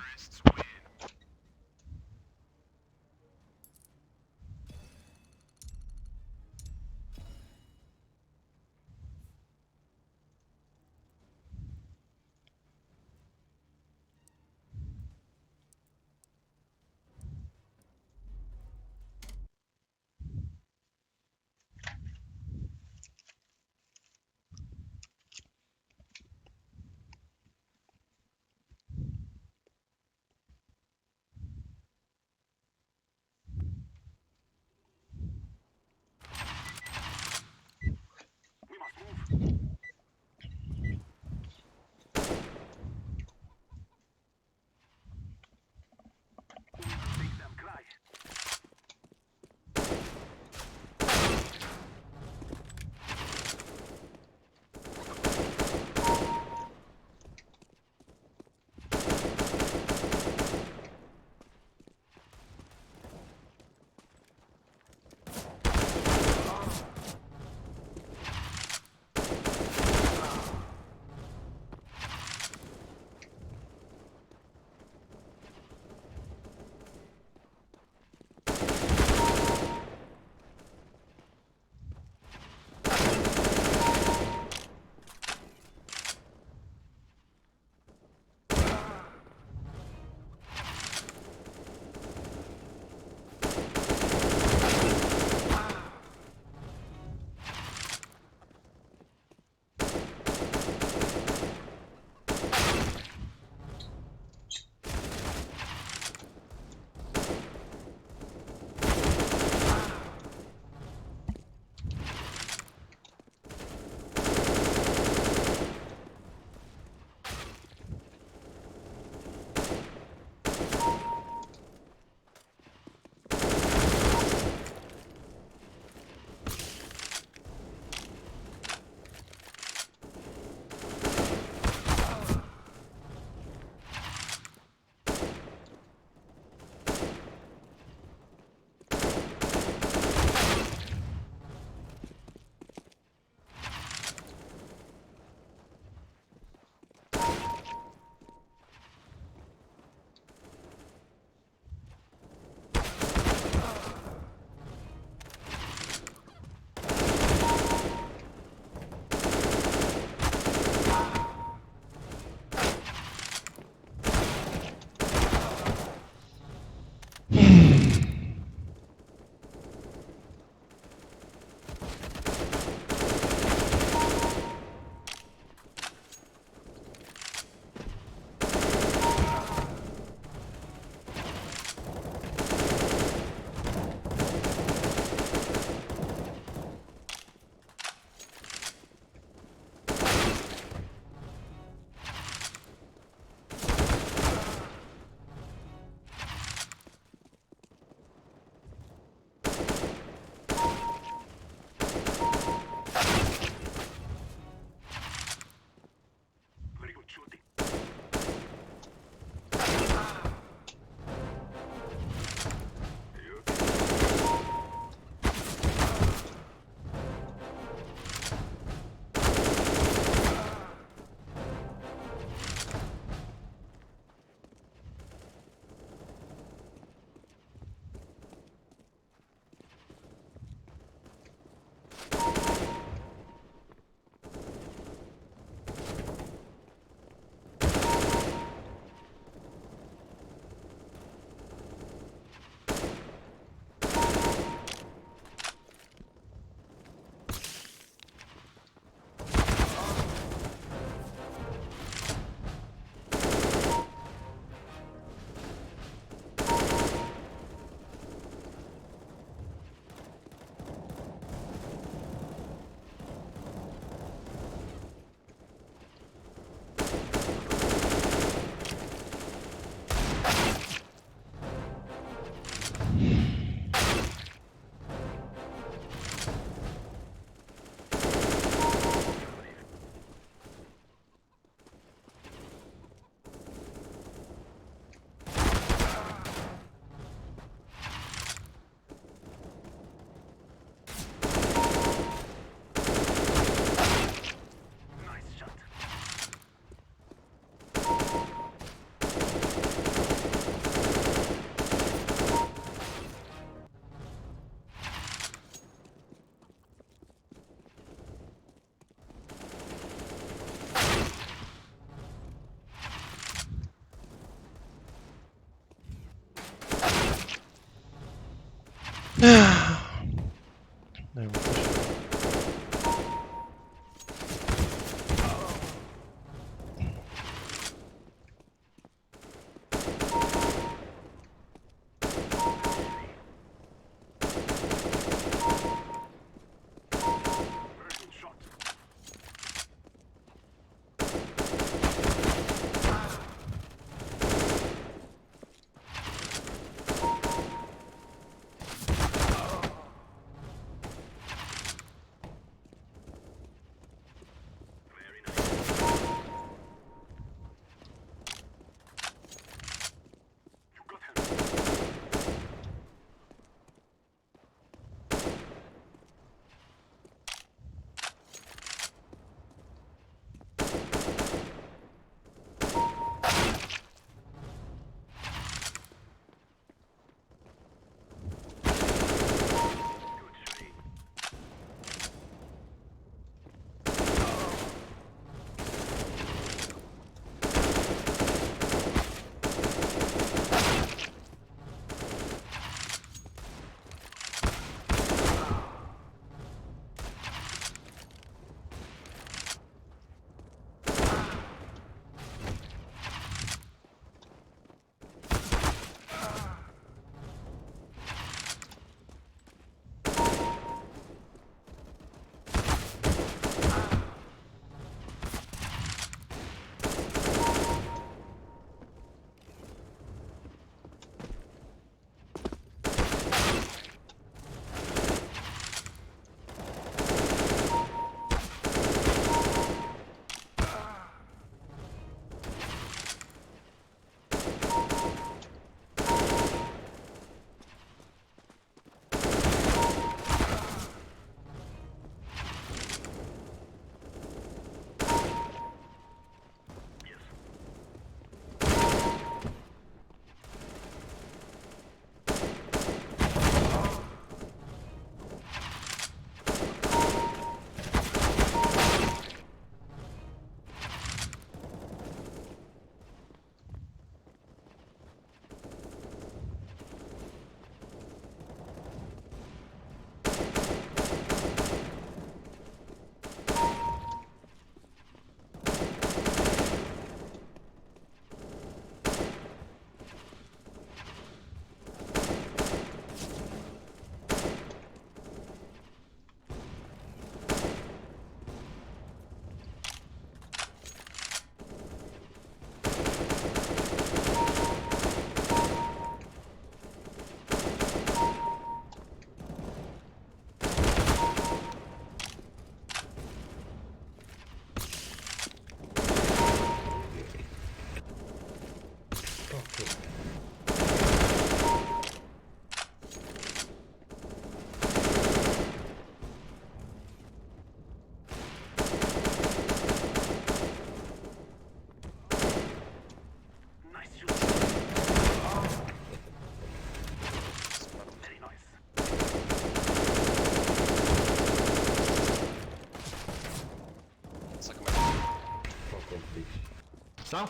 Co?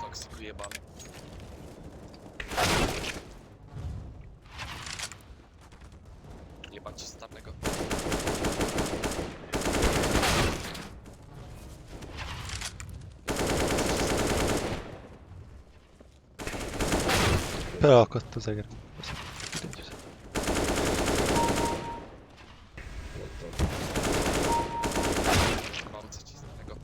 Toksik wyjebany. Jebać starnego. Felakadt az eger. Mam coś starego.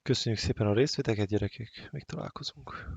Köszönjük szépen a részvéteket, gyerekek, még találkozunk.